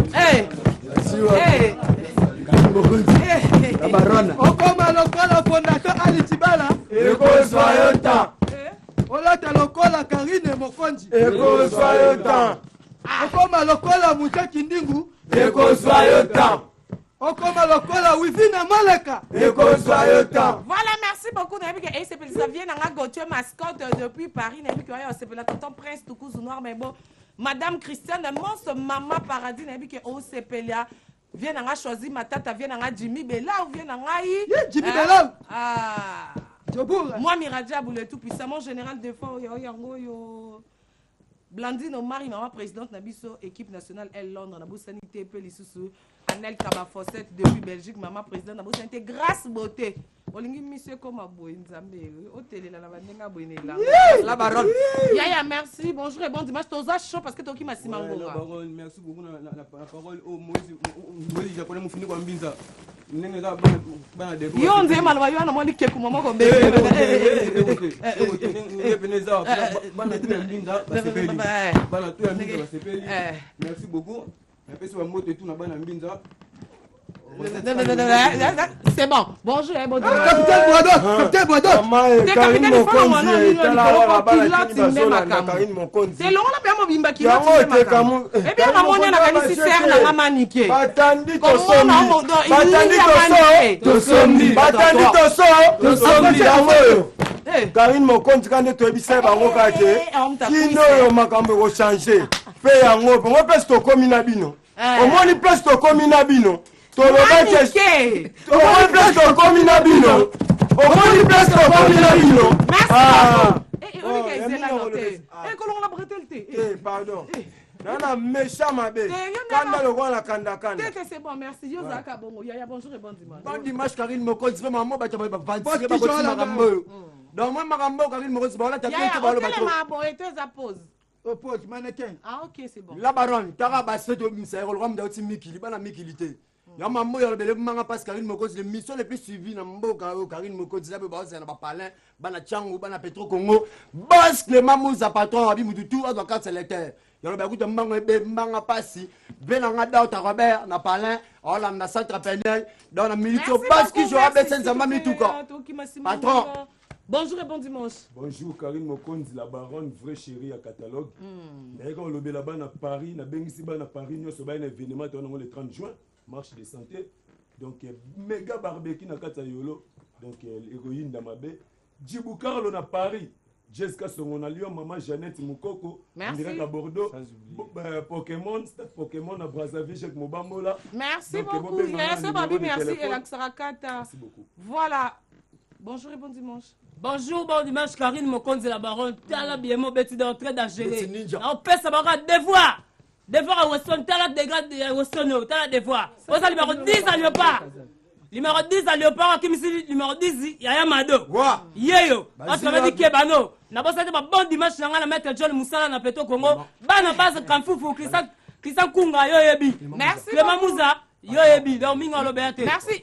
okoma lokola fondateur Ali Tibala ekozwa yo temps olata lokola Karine Mokonzi ekozwa yo temps okoma lokola Mucha Kindingu ekozwa yo temps okoma lokola Wivine Maleka ekozwa yo temps. Voilà, merci beaucoup. Ça vient dans Gauthier mascotte depuis Paris. C'est la tonton Prince Toukouzou Noir, mais bon, Madame Christiane, monstre Maman Paradis, au CPLA. Viens à choisir ma tata, viens à Jimmy Bella ou viens à Jimmy Bella. Moi, Miradja, le tout puissant, mon général de fort, Blandine Omar, maman présidente Nabiso, équipe nationale L Londres, Nabou Sanité, Pelissousou, Anel Kabafoset depuis Belgique, maman présidente Nabou Sanité, grâce beauté. Olingi monsieur comme Aboy Nzambe, hôtel la vandenga boine la baronne. Yaya merci, bonjour et bon dimanche. Toza chaud parce que toki masimango. Merci beaucoup la parole au Moïse je connais mon fini comme Binza. Nenga bana de. Yo nze malwa yo na moli keku mama ko be. Beneza bana de Binza bana tout ya Binza sepeli. Merci beaucoup. Merci wa moto tout na bana Binza. C'est bon. Bonjour, bon dimanche. Capitaine Boido. T'es capitaine de Fala Wana, c'est long la bien mobimba qui et bien la monia na kanisi serre na ngamanike. Batandi tosombi yango. Karine Mokonzi kande toyebisa bango kake. Kino yo makambo ko changer. Pe yango, ngo pesi tokomi na bino. Omoni pesi tokomi na bino. Merci. Pardon. Nana méchant ma belle. Kanda le la kanda. C'est bon, merci. Yozaka bongo. Yaya bonjour et bon dimanche. Bon dimanche Karine Mokonzi vraiment ba Donc moi makambo Karine Mokozi ba la tapé Yaya, to ba lo ok, ba les to. marabouts, tu es à pause. Au pote, mannequin. Ah, ok, c'est bon. La baronne, tara ba se to misa ko ram da oti mikili bana mikilité. Ya mambo ya bele manga pas Karine Mokozi les missions les plus suivies na mboka Karine Mokozi la ba za na ba palin bana Tchangu bana Petro Congo. Bas le mamouza patron abi mututu a 4 sélecteurs. Ya ba kuta mbango ebe mbanga pasi benanga da ta Robert na palin ola na centre pénal dans la milito bas qui joue avec Senzamba mituka. Patron. Bonjour et bon dimanche. Bonjour Karine Mokonzi, la baronne vraie chérie à catalogue. D'ailleurs, quand on lobby là-bas à Paris, na Bengisi à Paris, nous sommes un événement le 30 juin, marche de santé. Donc, méga barbecue na Katayolo, donc l'héroïne d'Amabé. Djibou Carlo na Paris, Jessica Songon à Lyon, maman Jeannette Moukoko. Merci. On dirait à Bordeaux, Pokémon, Stade Pokémon à Brazzaville, Jacques Mobambola. Merci beaucoup. Merci Babi, merci Elax Sarakata. Merci beaucoup. Voilà. Bonjour et bon dimanche. Bonjour, bon dimanche, Karine Mokonzi, la baronne. Tala bien, mon petit d'entrée d'Algérie. On peut savoir devoir. Devoir à Weston, tala dégâts de Weston, tala devoir. Vous avez numéro 10 à Léopard. Numéro 10 à Léopard, qui me numéro 10, Yaya Mado. Yeyo. On se dit Kebano. N'a pas ça, bon dimanche, on va mettre John Moussala dans Petro Congo. Bana base Kamfoufou, Christian Kunga, Yoyebi. Merci. Clément Moussa, Yoyebi, donc Mingo Loberté. Merci.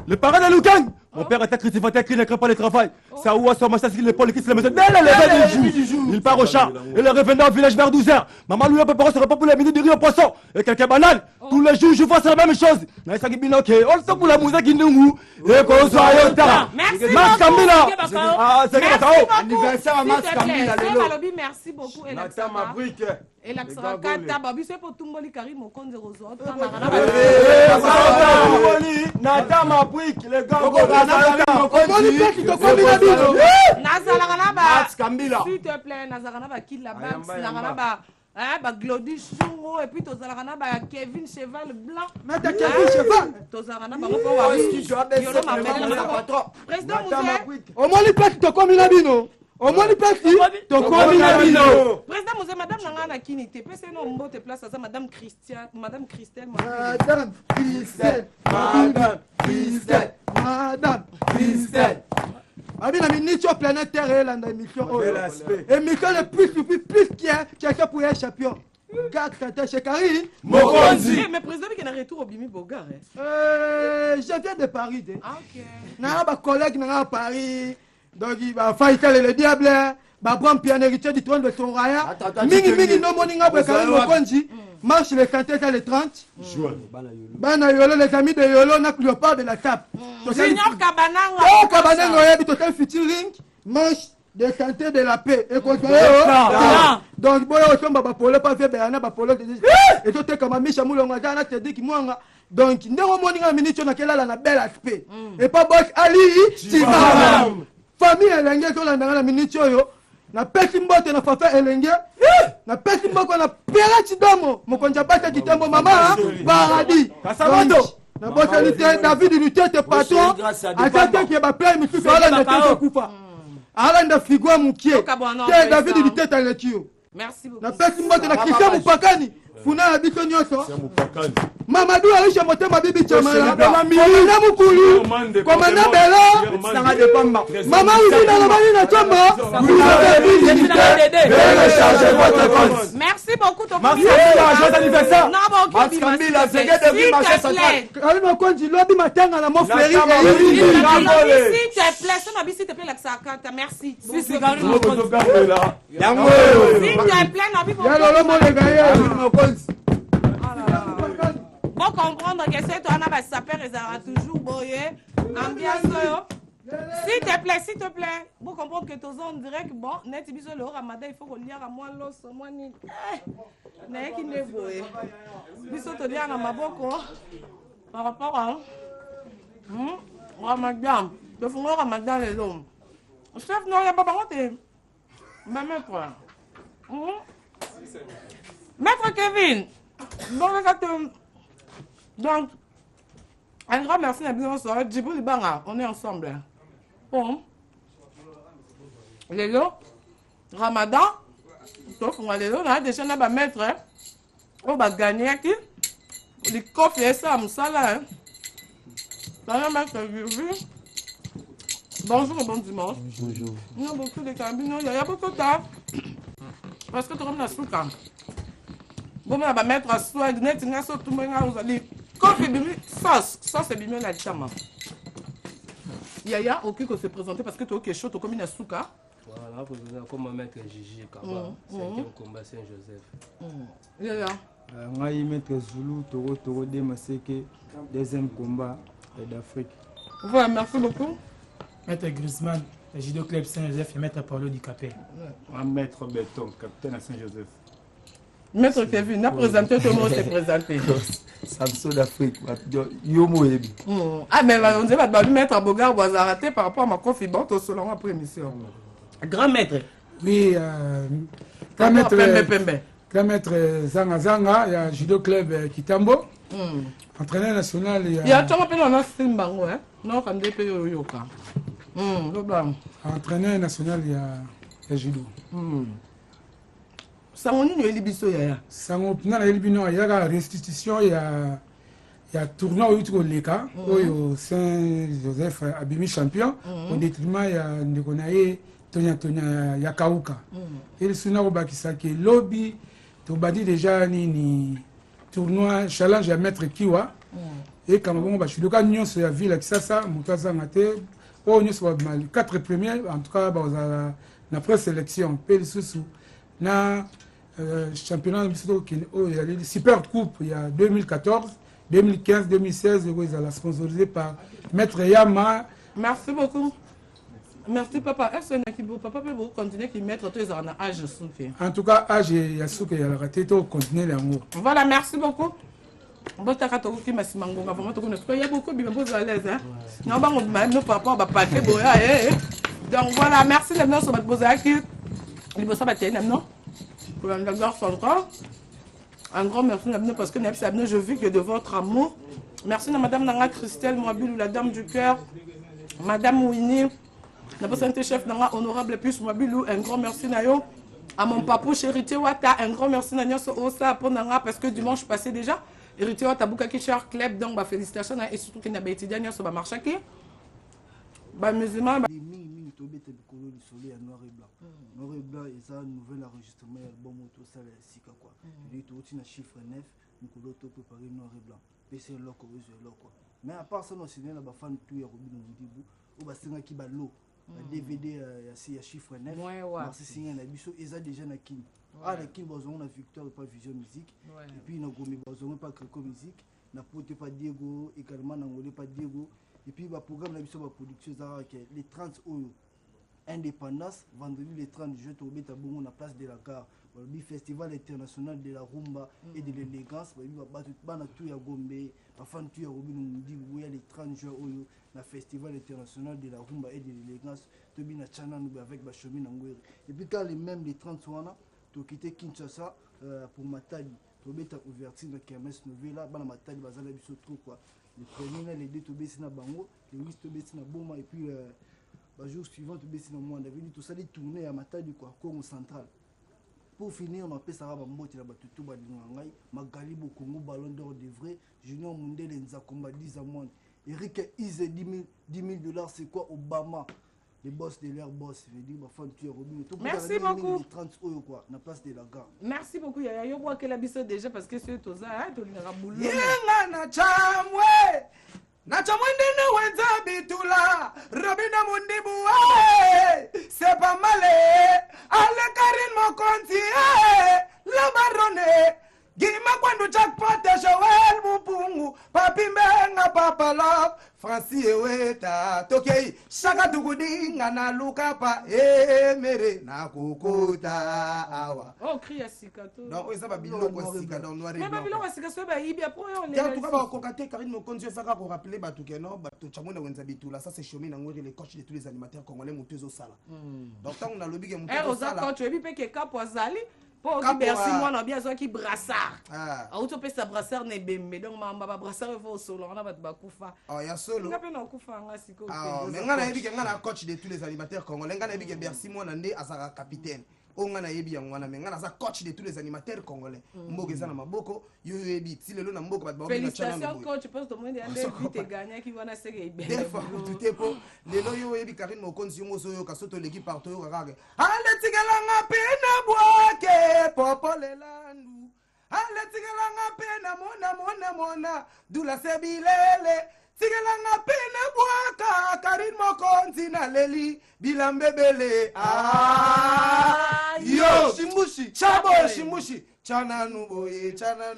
Le parrain de Lukan. Mon père était critifateur qui n'écrit pas le travail. C'est à où son massacre l'épaule qui se le met dès le lever du jour. Il part au chat et le revenant au village vers 12h. Maman lui a préparé ce repas pour la minute de riz au poisson et quelques bananes. Tous les jours je vois c'est la même chose. Naïsa qui binoke, on se pour la musique qui nous et qu'on soit yota. Merci. Max Kamila. Ah, c'est Merci ça. Anniversaire à Max Kamila. Merci beaucoup. Nata ma brique. Et la Sarakata, Babi, c'est pour tout le monde Karine Mokonzi Rozo. Nata ma brique, les gars. Max Kamila. S'il te plaît, Nazaranaba qui la banque, Nazaranaba. Bah Glody Chungo et puis Tozarana bah Kevin Cheval Blanc. Mais Kevin Cheval. Tozarana bah Président Mouzé. Au moins les plaques to comme Nabino. Au moins les plaques to comme Nabino. Président Mouzé, madame Nangana Kini te pèse non mbote place à madame Christian, madame Christelle. Madame Christelle. Madame Christelle. Madame Christelle. Abina minute sur planète Terre et l'émission. Émission le plus qui a pour un champion. Garde Kata chez Karine Mokonzi. Mais président qui est en retour au Bimi Bogar. Je viens de Paris. Ah ok. N'a pas collègue n'a Paris. Donc il va fighter le diable. Bah Bram Pian héritier du trône de son raya. Mingi no morning après Karine Mokonzi. Marche le 31 et le 30 juin. Bana Yolo, les amis de Yolo, n'a plus pas de la table. Junior Kabananga. Oh, Kabananga, il y a total featuring. Marche de santé de la paix. Et qu'on donc, boy, on tombe à Polo, pas fait Béana, Polo. Et tout est comme un Micha Moulonga, te dit qu'il m'a. Donc, nous, morning à minute, on a quel la belle aspect. Et pas boss Ali, Tibaram. Famille, elle a gagné la minute. Na pesi mbote na fafa elenge na pesi mboko na pera chidomo mokonja bata kitembo mama paradis kasamoto na bosa lite David Lutete patron atete ki ba play misusu ala na tete kufa ala nda figwa mukie te David Lutete le tio merci beaucoup na pesi mbote na kisha mupakani funa ya bito nyoso Mamadou Aisha Motema Bibi Chamala Komanda Mukulu Komanda Bela Maman Ouzina Lobani na Chamba merci beaucoup Merci joyeux anniversaire Max Kamila Karine Mokonzi lobi matanga na mo feri s'il te plaît ça s'il te plaît la Sarakata merci Si c'est Karine Mokonzi s'il te plaît Nabi Yalo mo le gaye Pour comprendre que c'est toi, on s'appelle et toujours boyé. Ambiance. S'il te plaît. Pour comprendre que tous on dirait que bon, net biso le Ramadan, il faut qu'on lire à moi l'os, moi ni. N'est qui n'est boyé. Biso te lire à ma boko. Par rapport à Ramadan. Le fond Ramadan les hommes. Chef, non, il n'y a pas par contre. Mais Maître Kevin. Bon, donc, un grand merci à bien soirée. Djibril Libanga, on est ensemble. Bon. Lélo, Ramadan, on va lélo, on a déjà un maître. On va gagner qui? Les coffres et ça, ça là. Bonjour et bon dimanche. Bonjour. Il y a beaucoup de cabines, il y a beaucoup de taf. Parce que tu as un souka. Bon, on va mettre à soi, net, il y a tout le monde, vous allez. Coffee, sauce, c'est bien la chama. Yaya, ok, que se présenter parce que tu as quelque chose, tu as comme une souka. Voilà, comme maître Gigi Kaba, 5e combat Saint-Joseph. Yaya. Moi, maître Zulu, Toro, Demaseke, 2e combat d'Afrique. Voilà, merci beaucoup. Maître Griezmann, Judo Club Saint-Joseph et Maître Paulo Dicapé. Maître Béton, capitaine à Saint-Joseph. Maître Kevin, n'a présenté, tout le monde s'est présenté. Samson d'Afrique, Yomo Ebi. Ah, mais on dit que Maître Abogar va arrêter par rapport à ma confidence au selon après émission. Grand maître. Oui, grand maître Zanga Zanga, il y a Judo Club Kitambo. Entraîneur national, il y a tout le monde qui Simbango, hein? Non, quand il y a Yoka. Entraîneur national, il y a Judo. Sangoni no elibiso ya. Sango na elibino il y a restitution, il y a tournoi au Leka, au Saint-Joseph Abimi champion, au détriment il y a Ndekonaye Tonya Yakauka. Et suna obakisa ke lobby to badi déjà ni tournoi challenge à maître Kiwa. Et quand on va chez le cas nyonso ya ville Kisasa Mutaza ngate o nyonso ba mal 4 premiers en tout cas ba na présélection pe susu na championnat il y a les super coupe il y a 2014 2015 2016 ils ont sponsorisé par maître Yama. Merci beaucoup. Merci papa. Est-ce que papa peut continuer qui mettre tous les en âge souffle. En tout cas âge il y a ce qu'il y a raté tout continuer l'amour. Voilà, merci beaucoup. Bon ta kato ki masimango nga vraiment to connais. Il y a beaucoup de choses à l'aise hein. Non ba on même nos papa ba paquet boya Donc voilà, merci les gens sur votre poser qui il va ça battre non. Pour la gare centrale. Un grand merci parce que je vis que de votre amour. Merci à madame Nanga Christelle Mouabilou, la dame du cœur. Madame Winnie, la présidente chef Nanga honorable plus Mouabilou, un grand merci Nayo. À mon papou Hérité Wata, un grand merci Nanya Osa pour Nanga parce que dimanche passé déjà, Hérité Wata Boukaki Cher Club, donc bah félicitations et surtout qu'il n'a pas été dernier sur ma marche qui. Bah musulman. Noir et blanc, et ça, nouvel enregistrement, album, tout ça, c'est quoi. Il est aussi un chiffre 9, nous pouvons préparer noir et blanc. PC loco, quoi. Mais à part ça, nous sommes là, fan tout, il y a Robin Moudibu, ou Bassinga qui bat l'eau. DVD, il y a chiffre 9, merci signé un abisso, et ça déjà n'a qui. Ah, la qui, on a Victor et pas Vision Musique, et puis nous avons pas Créco Musique, n'a pas Diego, également n'a pas Diego, et puis le programme n'a pas production, les 30 euros. Indépendance, vendredi le 30 juin, tu vas à la place de la gare. Le festival international de la rumba et de l'élégance. Il va battre tout à Gombe. Enfin, tu as le 30 juin, le festival international de la rumba et de l'élégance. Tu vas à avec Bachomi Nangouer. Et puis, quand même les 30 juin, tu as quitté Kinshasa pour Matadi. Tu vas ouverture de Kermes Nouvelle. Matadi, tu vas aller quoi. Le premier, les deux, tu vas à Bango. Les 8, tu vas à Boma. Et puis, le jour suivant, tu baisses dans le monde. Tout ça, les tournées à Matadi, quoi, Congo central. Pour finir, on appelle ça Rabambote, la Batutu, Badingangai, Magalibo, Congo, Ballon d'Or de vrai, Junior Mundele, Nzakomba, 10 à moins. Eric Ize, 10 000 $, c'est quoi Obama? Les boss de leur boss, je dis, ma femme, tu es Robin. Merci beaucoup. 30 euros, quoi, na place de la gare. Merci beaucoup, Yaya. Yo, moi, qu'elle a bissé déjà parce que c'est tout ça, hein, tu l'as boulot. Yenga na chamwe. Nacho mwindini wenza bitula Robina mundibu c'est pas mal Ale Karin Mokonzi La barone Gima kwandu jackpot Joel Mupungu Papi Menga Papa Love Francis Eweta Tokei Shaka Dugudinga na Lukapa mere na kukuta awa. Oh, crie à Sikato. Non, ça va bien au Sika dans noir et blanc. Mais pas bien au Sika, ça va y pour on est. En tout cas, va cocater Karine Mokonzi ça va rappeler Batukeno, Batu Chamona Wenzabitula, ça c'est Chomi Nangori les coachs de tous les animateurs congolais Mutezo Sala. Donc tant on a lobby Mutezo Sala. Quand tu es bien que Cap Wazali pour merci moi on a bien ça qui brassard. Ah, auto pe sa brassard ne bembe donc ma brassard faut solo on a ba kufa. Ah, ya solo. On a pas kufa nga siko. Ah, mais ngana yebi ngana coach de tous les animateurs congolais ngana yebi merci moi nande azara capitaine. onga na yebi yango wana mais nga naza coach de tous les animateurs congolais mboka eza na maboko yo yebi ti lelo na mboka bato félicitations coach parce que monde ande vite gagner qui wana seke ibele des fois tout est po lelo yo yebi Karine Mokonzi yo zo yo kasoto l'équipe partout yo kaka ale tigalanga pena bwake popolelandu ale tigalanga pena mona dula sebilele tigalanga pena bwaka Karine Mokonzi na leli bilambebele yo shimbushi chabo shimbushi chana nuboye chana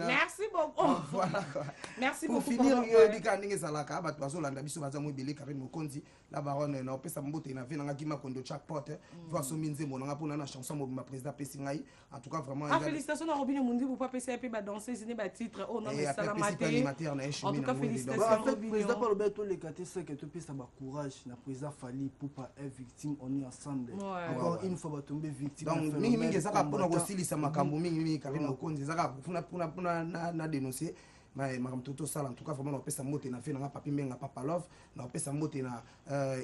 merci beaucoup voilà merci pour beaucoup finir yo dika ndenge zalaka bato bazolanda biso baza mo ebele Karine Mokonzi la baronne na opesa mbote na vena ngaki makondo jackpot voix so minze monanga pona na chanson mobima président pesingai en tout cas vraiment félicitations na Robin Mundi pour pas passer pe ba danser ce n'est pas titre oh non mais salamate en tout cas félicitations Robin président par le beto les caté ça que tu pesa ba courage na président Fali pour pas être victime on est ensemble encore une fois ba tomber victime donc mingi zaka pona ko silisa makambo mingi Karine Mokonzi zaka puna na dénoncer mais makamto sala en tout cas vraiment na opesa mbote na vena nga papi menga papa love na opesa mbote na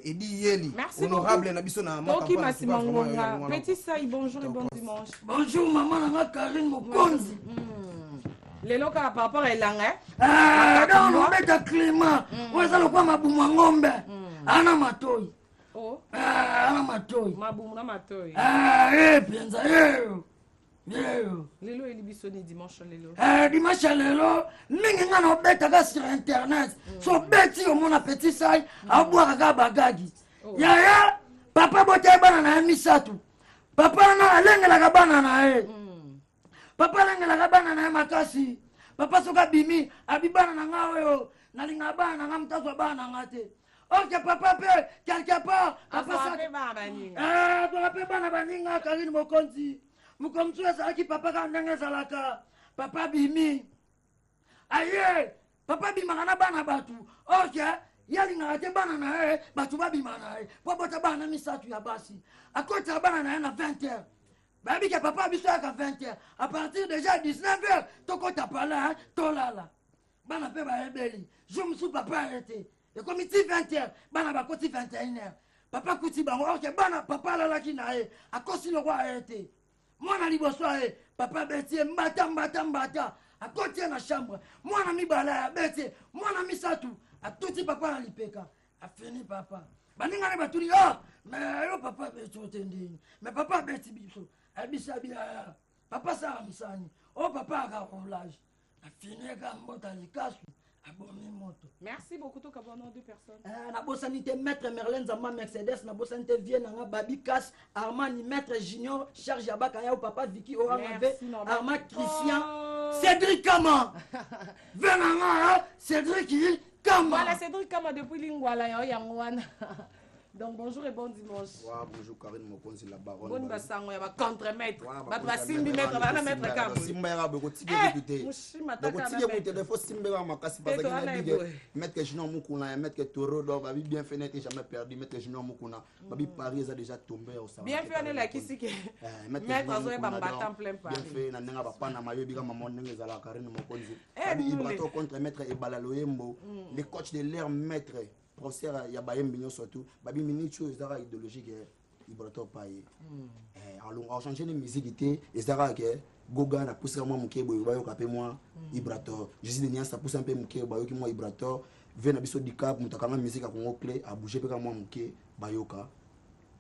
Edi Yeli honorable na biso na Toki Masimangonga petit Sai bonjour et bon dimanche bonjour maman na Karine Mokonzi lelo ka par rapport à elanga donc beta climat oza lokwa mabumwa ngombe ana matoi ana matoi mabumu na matoi penza lelo elibiso ni dimanche lelo dimanche lelo ndenge nga na obetaka sur internet so beti omona petit sai abwakaka bagagi yaya papa botai bana na ye misato papa na alengelaka bana na ye papa alengelaka bana na ye makasi papa soki abimi abibana na nga oyo nalinga bana na nga mutazwa bana na nga te ok papa pe quelque part toka pe bana baninga Karine Mokonzi mokonzi ezalaki papa ka ndenge ezalaka papa bimi aye papa bimaka na bana bato ok yalingaka te bana na ye bato babima na ye po bota bana misato ya basi akotisa bana na ye na 20h babike papa biso yaka 20h à partir déjà 19h tokota pala tolala bana pe bayebeli jour mosusu papa arrêté ekomi ti 20h bana bakoti 21h papa kuti bango ok bana papa alalaki na ye akosi loko arrêté mwana liboso ye papa betie mbata akotie na chambre mwana mibala ya betie mwana misatu atuti papa na lipeka afini papa baningane batuli mais yo papa beti otendini mais papa beti biso abisa bia papa sala misani papa aka roulage afini ka mbota likasu abomi moto. Merci beaucoup to kabano deux personnes. Na bosanité maître Merlin Zama Mercedes na bosanité Vienne nga Babi Cash Armani maître Junior Charles Jabaka ya papa Vicky Orangave Armand Christian Cédric Kama. Venanga Cédric Kama. Voilà Cédric Kama depuis Lingwala yangwana. Donc bonjour et bon dimanche. Bonjour Karine Mokonzi la baronne. Bonne basango ya ba contre-maître. Ba simbi maître bana maître Kama. Simba ya boko tike député. Donc tike ko te faut simba ya makasi parce que na bige maître Junior Mukuna et maître Toro donc babi bien fait n'était jamais perdu maître Junior Mukuna. Babi Paris a déjà tombé au salon. Bien fait on est là qui que maître Azoé ba battant plein Paris. Bien fait na nenga ba pana mayo bika maman nenga zala Karine Mokonzi. Babi Ibrato contre maître Ebala Loyembo, les coachs de l'air maître professeur ya bayembi nyonso tout babi minicho ezara idéologique ibrato paye en changer les musiques té ezara ke goga na pousse moi muke boyo bayo kapé moi ibrato jésus de niasa pousse un peu muke bayo ki moi ibrato vena biso dicap mutakanga musique a kongo clé a bouger pe ka moi muke bayoka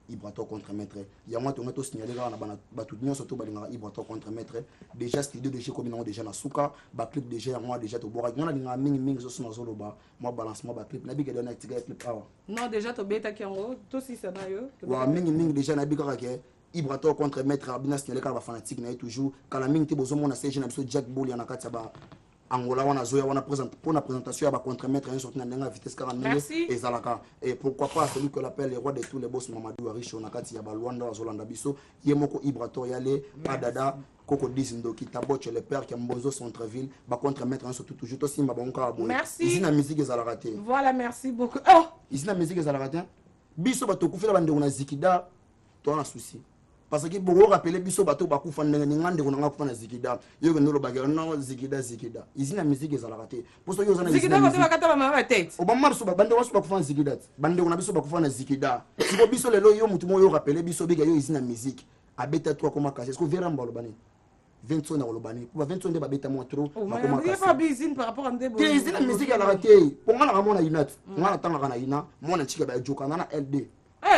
ibrato contre maître ya moi to signaler na bana batu nyonso to balinga ibrato contre maître déjà studio de chez comme non déjà na suka ba clip déjà moi déjà to bora ngona dinga mingi zo sona zolo ba moi balancement ba clip na biga dona tiga clip awa non déjà to beta kiango to si sana yo wa mingi déjà na biga ke ibrato contre maître abina signaler ka ba fanatique na toujours kala mingi te bozo mona stage na biso Jack Bull ya na kati ba Angola wana zoya wana présente pour la présentation à contre-maître un sorti na vitesse 40 minutes et zalaka et pourquoi pas celui que l'appelle le roi de tous les boss Mamadou Aricho na kati ya Balwanda Zolanda biso yemoko Ibrato yale Adada Koko Dizindoki Taboche le père qui Mbozo centre-ville ba contre-maître un surtout toujours to simba bonka abo ici na musique ezalaka te voilà merci beaucoup ici na musique ezalaka te biso ba to kufela bande on a zikida to na souci parce que beaucoup rappelé biso bato bakufa ndenge ngande konanga kufa na zikida yo ndolo bagera non zikida ici na musique za la raté pour ça yo za na zikida ko bakata ba mama tête obama so bande wasu bakufa na zikida bande on a biso bakufa na zikida siko biso lelo yo mutu mo yo rappelé biso biga yo ici na musique abeta toi comment cacher est-ce que vera mbalo bani 20 ans na lobani pour 20 ans de babeta mo trop bakoma cacher pas bizine par rapport à ndebo ici na musique à la raté pour ngana ramona inat ngana tanga kana ina mona chika ba joka na LD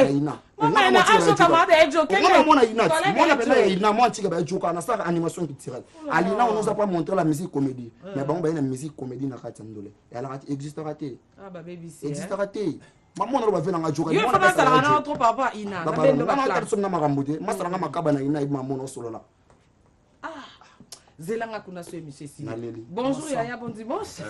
ina mama na aso kama de joka mona inat mona pena ina mona chika ba joka na ça animation culturelle alina on nous a pas montré la musique comédie mais bon ba ina musique comédie na kati ndole et la raté existe raté ah ba baby c'est existe raté maman on va venir en joka yo fana sala na trop papa ina na bendo ba classe na makambude masala nga makaba na ina maman no solo la zelanga kuna so monsieur si bonjour yaya bon dimanche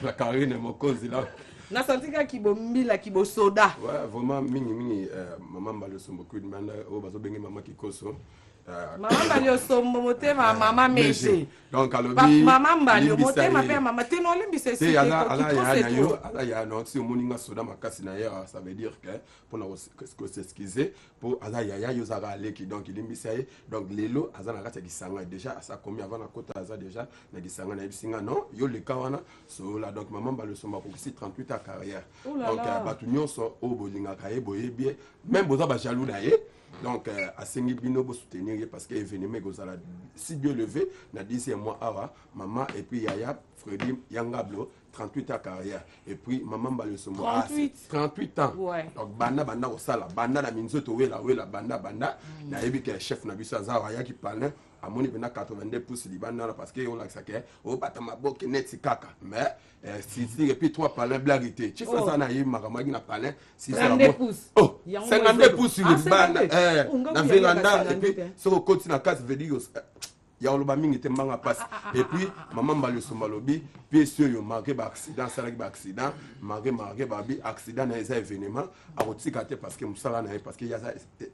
la Karine Mokonzi là na santika kibo mbila kibo soda ouais vraiment mingi maman ba le sombo ku manda o bazo bengi mama kikoso maman ba le sombo motema mama meje donc alobi maman ba le motema pe maman teno limbise si ala ya no si omoninga soda makasi na ya ça veut dire que pour na que s'excuser pour ala ya yo za aleki donc limbise donc lelo azana kati kisanga déjà ça commis avant na kota aza déjà na kisanga na bisinga non yo le kawana so la donc maman ba le sombo ko 38 à carrière donc batu nyonso o bolinga ka eboye bien même boza ba jaloux na ye donc à Sengi Bino pour soutenir parce que événement gozala si Dieu levé na 10e mois awa maman et puis Yaya Freddy Yangablo 38 ans carrière et puis maman Balo Somo 38 ans ouais. Donc banda au sala banda na minzoto wela banda na yebi que chef na biso azawa ya ki parle amoni bena 82 pouces libana parce que on la saké o batama boke net kaka mais si et puis trois parler blaguité tu fais ça na yi makamagi na parler si ça 52 pouces oh 52 pouces sur le banda na véranda et puis sur côté na case veut dire ya oloba mingi te mbanga passe et puis maman Balo Somo lobi pièce yo marqué ba accident ça ba accident marqué ba bi accident na eza événement a rotika te parce que musala na parce que ya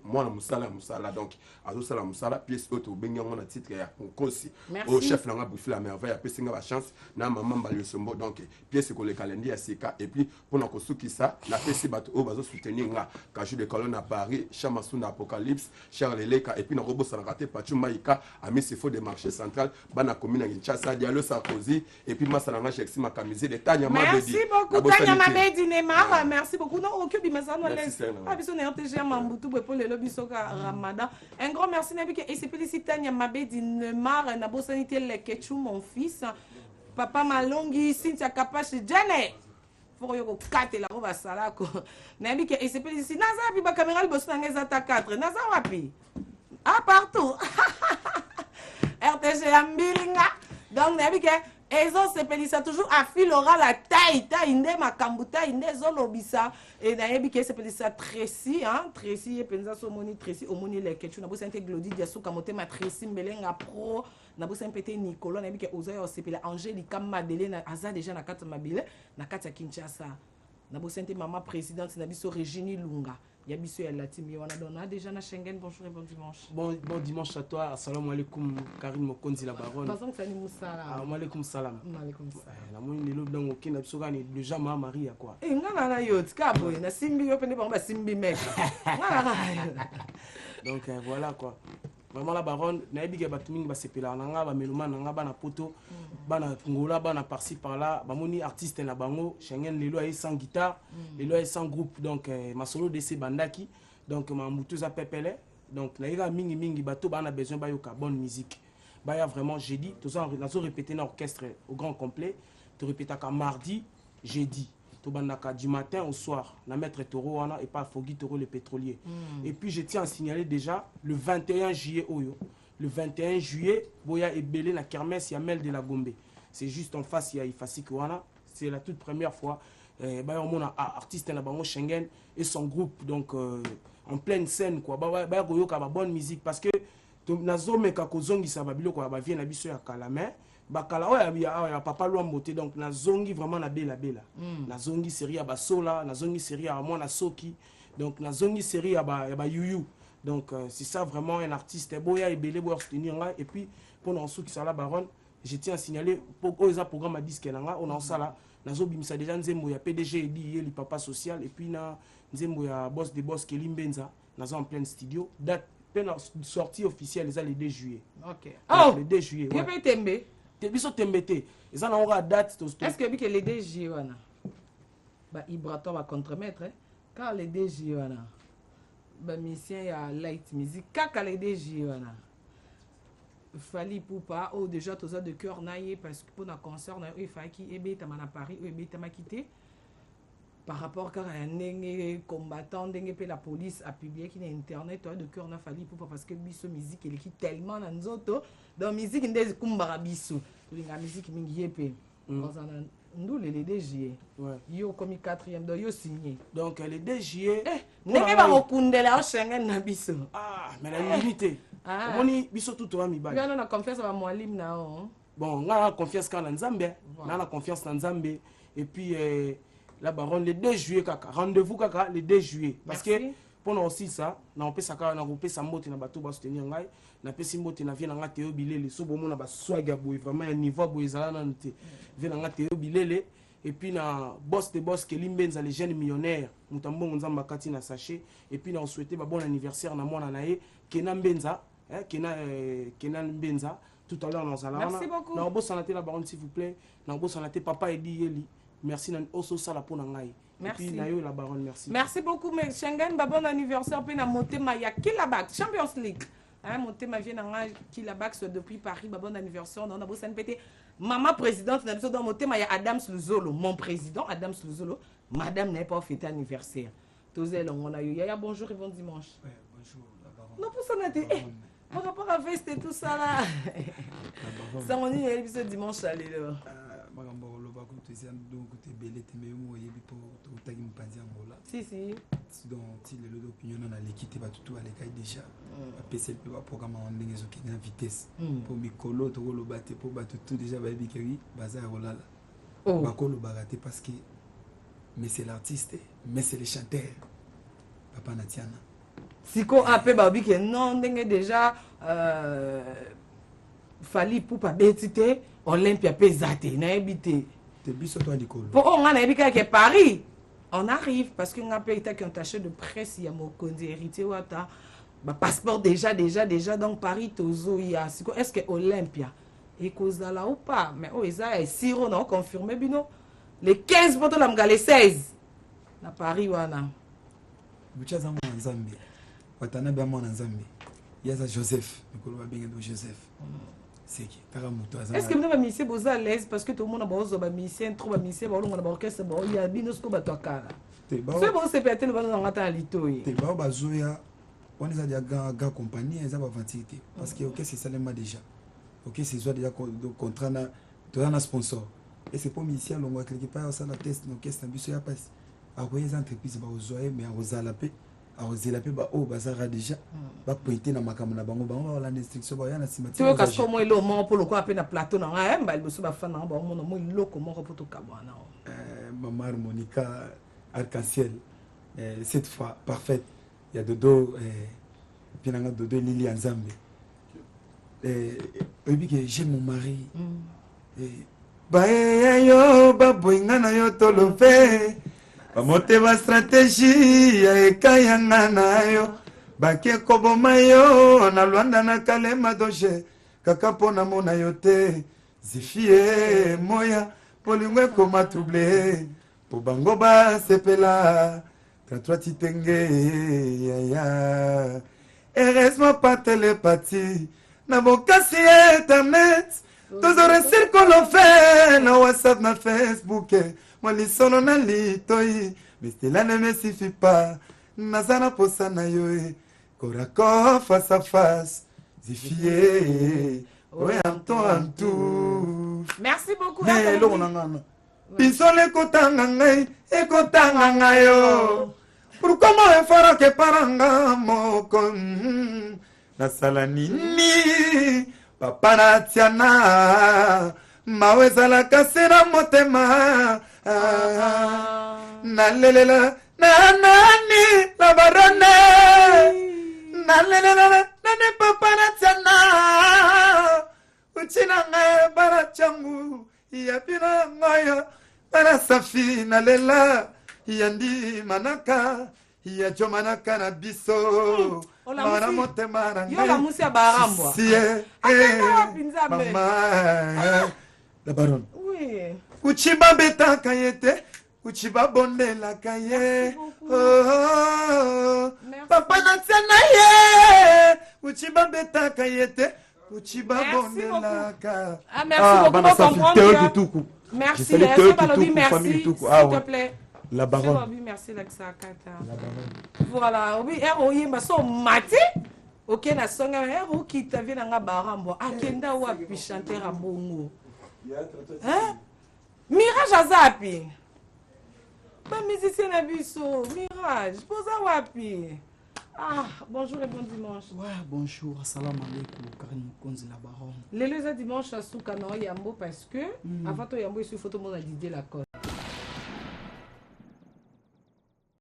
moi na musala donc azo sala musala pièce auto bengi ngona titre ya konkosi au chef na briefé la merveille a pesinga ba chance na maman Balo Somo donc pièce ko le calendrier ya sika et puis pour na kosuki ça na pesi bato o bazo soutenir nga ka jour de colonne à Paris Chamasunda Apocalypse Charles Leka et puis na robo sana raté Pachu Maïka ami c'est faux des marchés central bana commune à Kinshasa Diallo Sarkozy et puis Massalanga Chexi Makamizi de Tanya Mabedi. Merci beaucoup Tanya Mabedi Neymar, merci beaucoup. Non, aucun bimazano laisse. Ah biso na RTG Mambutu pour le lobby soka Ramadan. Un grand merci Nabike et c'est félicite Tanya Mabedi Neymar na bosanité le Ketchou mon fils. Papa Malongi Cynthia Kapashi Jane. Pour yo kate la roba salako. Nabike et c'est félicite Naza bi ba caméra le boss na ngeza 4. Naza wapi? Ah partout. RTG Ambilinga. Donc, Nabike, Ezo se pelisa toujours affilera la taille. Inde makambuta, inde zolobisa. Et Nabike se pelisa Tracy, hein. Tracy, et penza somoni Tracy, omoni le ketchu. Nabo sente Glody Diassou, kamote ma Tracy, Mbelenga Pro. Nabo sente Nicolas, Nabike Ozayo sepela Angelica Madeleine, Aza déjà na kata mabile, na kata Kinshasa. Nabo sente maman présidente, Nabiso Regini Lunga. Yabiso ya Latimi, on a déjà na Schengen. Bonjour et bon dimanche. Bon dimanche à toi. Assalamu alaikum Karine Mokonzi la baronne. Passons que ça nous salam. Wa alaikum salam. Wa alaikum salam. La moni lelo donc OK na biso gani déjà ma Maria quoi. Eh ngana na yo tika boy na simbi yo pende ba simbi mec. Donc voilà quoi. Vraiment la baronne na yebi ke batu mingi ba sepela na nga ba meloma na nga bana poto bana ngola bana par-ci par-là ba moni artiste na bango Schengen lelo ay sans guitare lelo ay sans groupe donc ma solo de ces bandaki donc ma mutuza pepele donc na ira mingi bato bana besoin ba yoka bonne musique ba ya vraiment jeudi tout ça na so répéter na orchestre au grand complet tu répéter ka mardi jeudi Tobandaka du matin au soir, la maître Toro et pas Fogui Toro le pétrolier. Et puis je tiens à signaler déjà le 21 juillet Oyo. Le 21 juillet, Boya et Belé la kermesse Yamel de la Gombe. C'est juste en face, il y a Ifasi Kouana. C'est la toute première fois. On a artiste na bango Schengen et son groupe donc en pleine scène quoi. Ba goyo ka bonne musique parce que nazome ka kozongi sa babilo quoi ba vient na biso ya Kalame. Bakala ya papa Luambote donc na zongi vraiment na bela na zongi série ya basola na zongi série ya moi na soki donc na zongi série ya ba yuyu donc c'est ça vraiment un artiste boya et belé boya soutenir là et puis pour nous qui ça la baronne je tiens à signaler pour ça programme à disque là on en ça là na zo bimisa déjà nzembo ya PDG dit le papa social et puis na nzembo ya boss des boss Kelimbenza na en plein studio date sortie officielle eza le 2 juillet. OK. Oh, le 2 juillet. Il peut tembe. Biso tembete. Eza na ora date Est-ce que que le 2 juillet wana? Ba Ibrato va contre-mettre car le 2 juillet wana. Ba musicien ya light music kaka le 2 juillet wana. Fali Poupa ou déjà tous de cœur naïe parce que pour un concert na il fallait qui ebeta à Paris ou ebeta ma quitté par rapport à un combattant ndenge pe la police a publié qui na internet de cœur na Fali Poupa parce que biso musique elle qui tellement na nzoto dans musique ndezi kumbara biso la musique mingi yepe nous le 2 juillet yo comme 4e do yo signé donc le 2 juillet ndenge ba okundela o Schengen na biso mais la limité moni biso tout toi mi ba yo na confiance ba mwalim na o bon nga confiance kana nzambe na confiance na nzambe et puis la baronne le 2 juillet kaka rendez-vous kaka le 2 juillet parce que pendant aussi ça na on peut ça na grouper sa mbote na bato ba soutenir ngai na pesi mbote na vie na nga Théo Bilele so bomo na ba swag ya boy vraiment un niveau boy ezala na nte vie na nga Théo Bilele et puis na boss de boss Kelly Mbenza les jeunes millionnaires mutambo nzamba kati na sachet et puis na on souhaiter ba bon anniversaire na mwana na ye Kenan Mbenza Kenan Mbenza tout à l'heure dans ala na on boss na la baronne s'il vous plaît na on boss na papa Edi Yeli merci na oso sala pona ngai. Merci. Et puis, Nayo, la baronne, merci. Merci beaucoup, mais Schengen, bon anniversaire. Puis, Motema, il y a Kilabac, Champions League. Motema vient dans Kilabac depuis Paris, bon anniversaire. On a beau s'en péter. Maman présidente, dans Motema, il y a Adams Luzolo, mon président, Adams Luzolo. Madame n'a pas fêté anniversaire. Tous les on a eu. Yaya, bonjour et bon dimanche. Ouais, bonjour, la baronne. Non, pour ça, on a dit, par rapport à feste et tout ça là. Ça, on dit, il y a dimanche, allez là. Si donc il est l'opinion dans l'équipe va tout à l'écaille déjà PC peut pas programme en ligne qui est en vitesse pour Mikolo to le battre pour battre tout déjà va dire oui bazar là va ko le barater parce que mais c'est l'artiste mais c'est le chanteur papa Natiana siko appé babi que non ndenge déjà Fali Poupa betité Olympia pesate na ebité te biso to Nicole pour on a ebika que Paris on arrive parce que n'a pas été qu'un taché de presse il y a mon condi héritier wata ba passeport déjà donc Paris tozo ya siko est-ce que Olympia et cause là ou pas mais oh ça est siro non confirmé bino les 15 pour la mgale 16 na Paris wana buchaza mo nzambe watana ba mo nzambe yaza Joseph Nicole ba binga do Joseph c'est qui est-ce que vous avez mis à l'aise parce que tout le monde a besoin de musicien trop de musicien bon on a orchestre bon il y a binosco ba toka c'est bon c'est peut-être le ballon ngata lito te ba bazoya on est déjà gars compagnie ça va ventité parce que OK c'est seulement déjà OK c'est soit déjà contrat na to na sponsor et c'est pour musicien longo quelque part ça la test no orchestre biso ya passe a les entreprises ba ozoya mais a ozala pe la paix ba o bazara déjà ba pointer na makambo na bango bango la restriction ba yana simati tu vois que moi le moment pour le quoi na plateau na ba le bosso ba fa na ba mo no mo loko mo ko to kabwana maman harmonica arc-en-ciel cette fois parfaite il y a Dodo pinanga Dodo Lili Nzambe obi que j'ai mon mari ba yo ba boinga na yo to lo fe bamotema stratégie ya ekayanga na yo bake koboma yo na lwanda na kalema doje kaka mpona mona yo te zifie moya polingo ekoma trouble po bango basepela 33 titenge yaya heureusement pas télépathie na bokasi internet tozoresir kolofe na whatsapp na facebook moi les solo na litoi mais cela ne me suffit pas nazana posa na yo korako face à face zifie en tout merci beaucoup hello nangana bisole kotanga ngai ekotanga ngayo pourquoi moi fera que paranga moko nasala nini papa Natiana mawezala kasira motema nalelela na nani la barone nalelela nani papa Natiana uchina ngaye bara changu yapina ngoyo bara safi nalela yandi manaka ya jomanaka na biso mana motema na yolamusi ya barambwa mama la baronne kuchi babetaka ye te kuchi babondelaka ye papa na tia na ye kuchi babetaka ye te kuchi babondelaka bana safi teo kituku merci merci balobi merci s'il te plaît la baronne merci Laxakata voilà oui oyemba so mati ok na songa ero kita vina nga barambo akenda wapi chanter a bongo hein Mirage azapi ba musicien na biso Mirage posa wapi bonjour et bon dimanche. Ouais, bonjour, assalamu alaikum, Karine Mokonzi la baronne. Les dimanche à Soukano Yambo parce que avant toi Yambo il faut tout le monde a Didier Lacoste.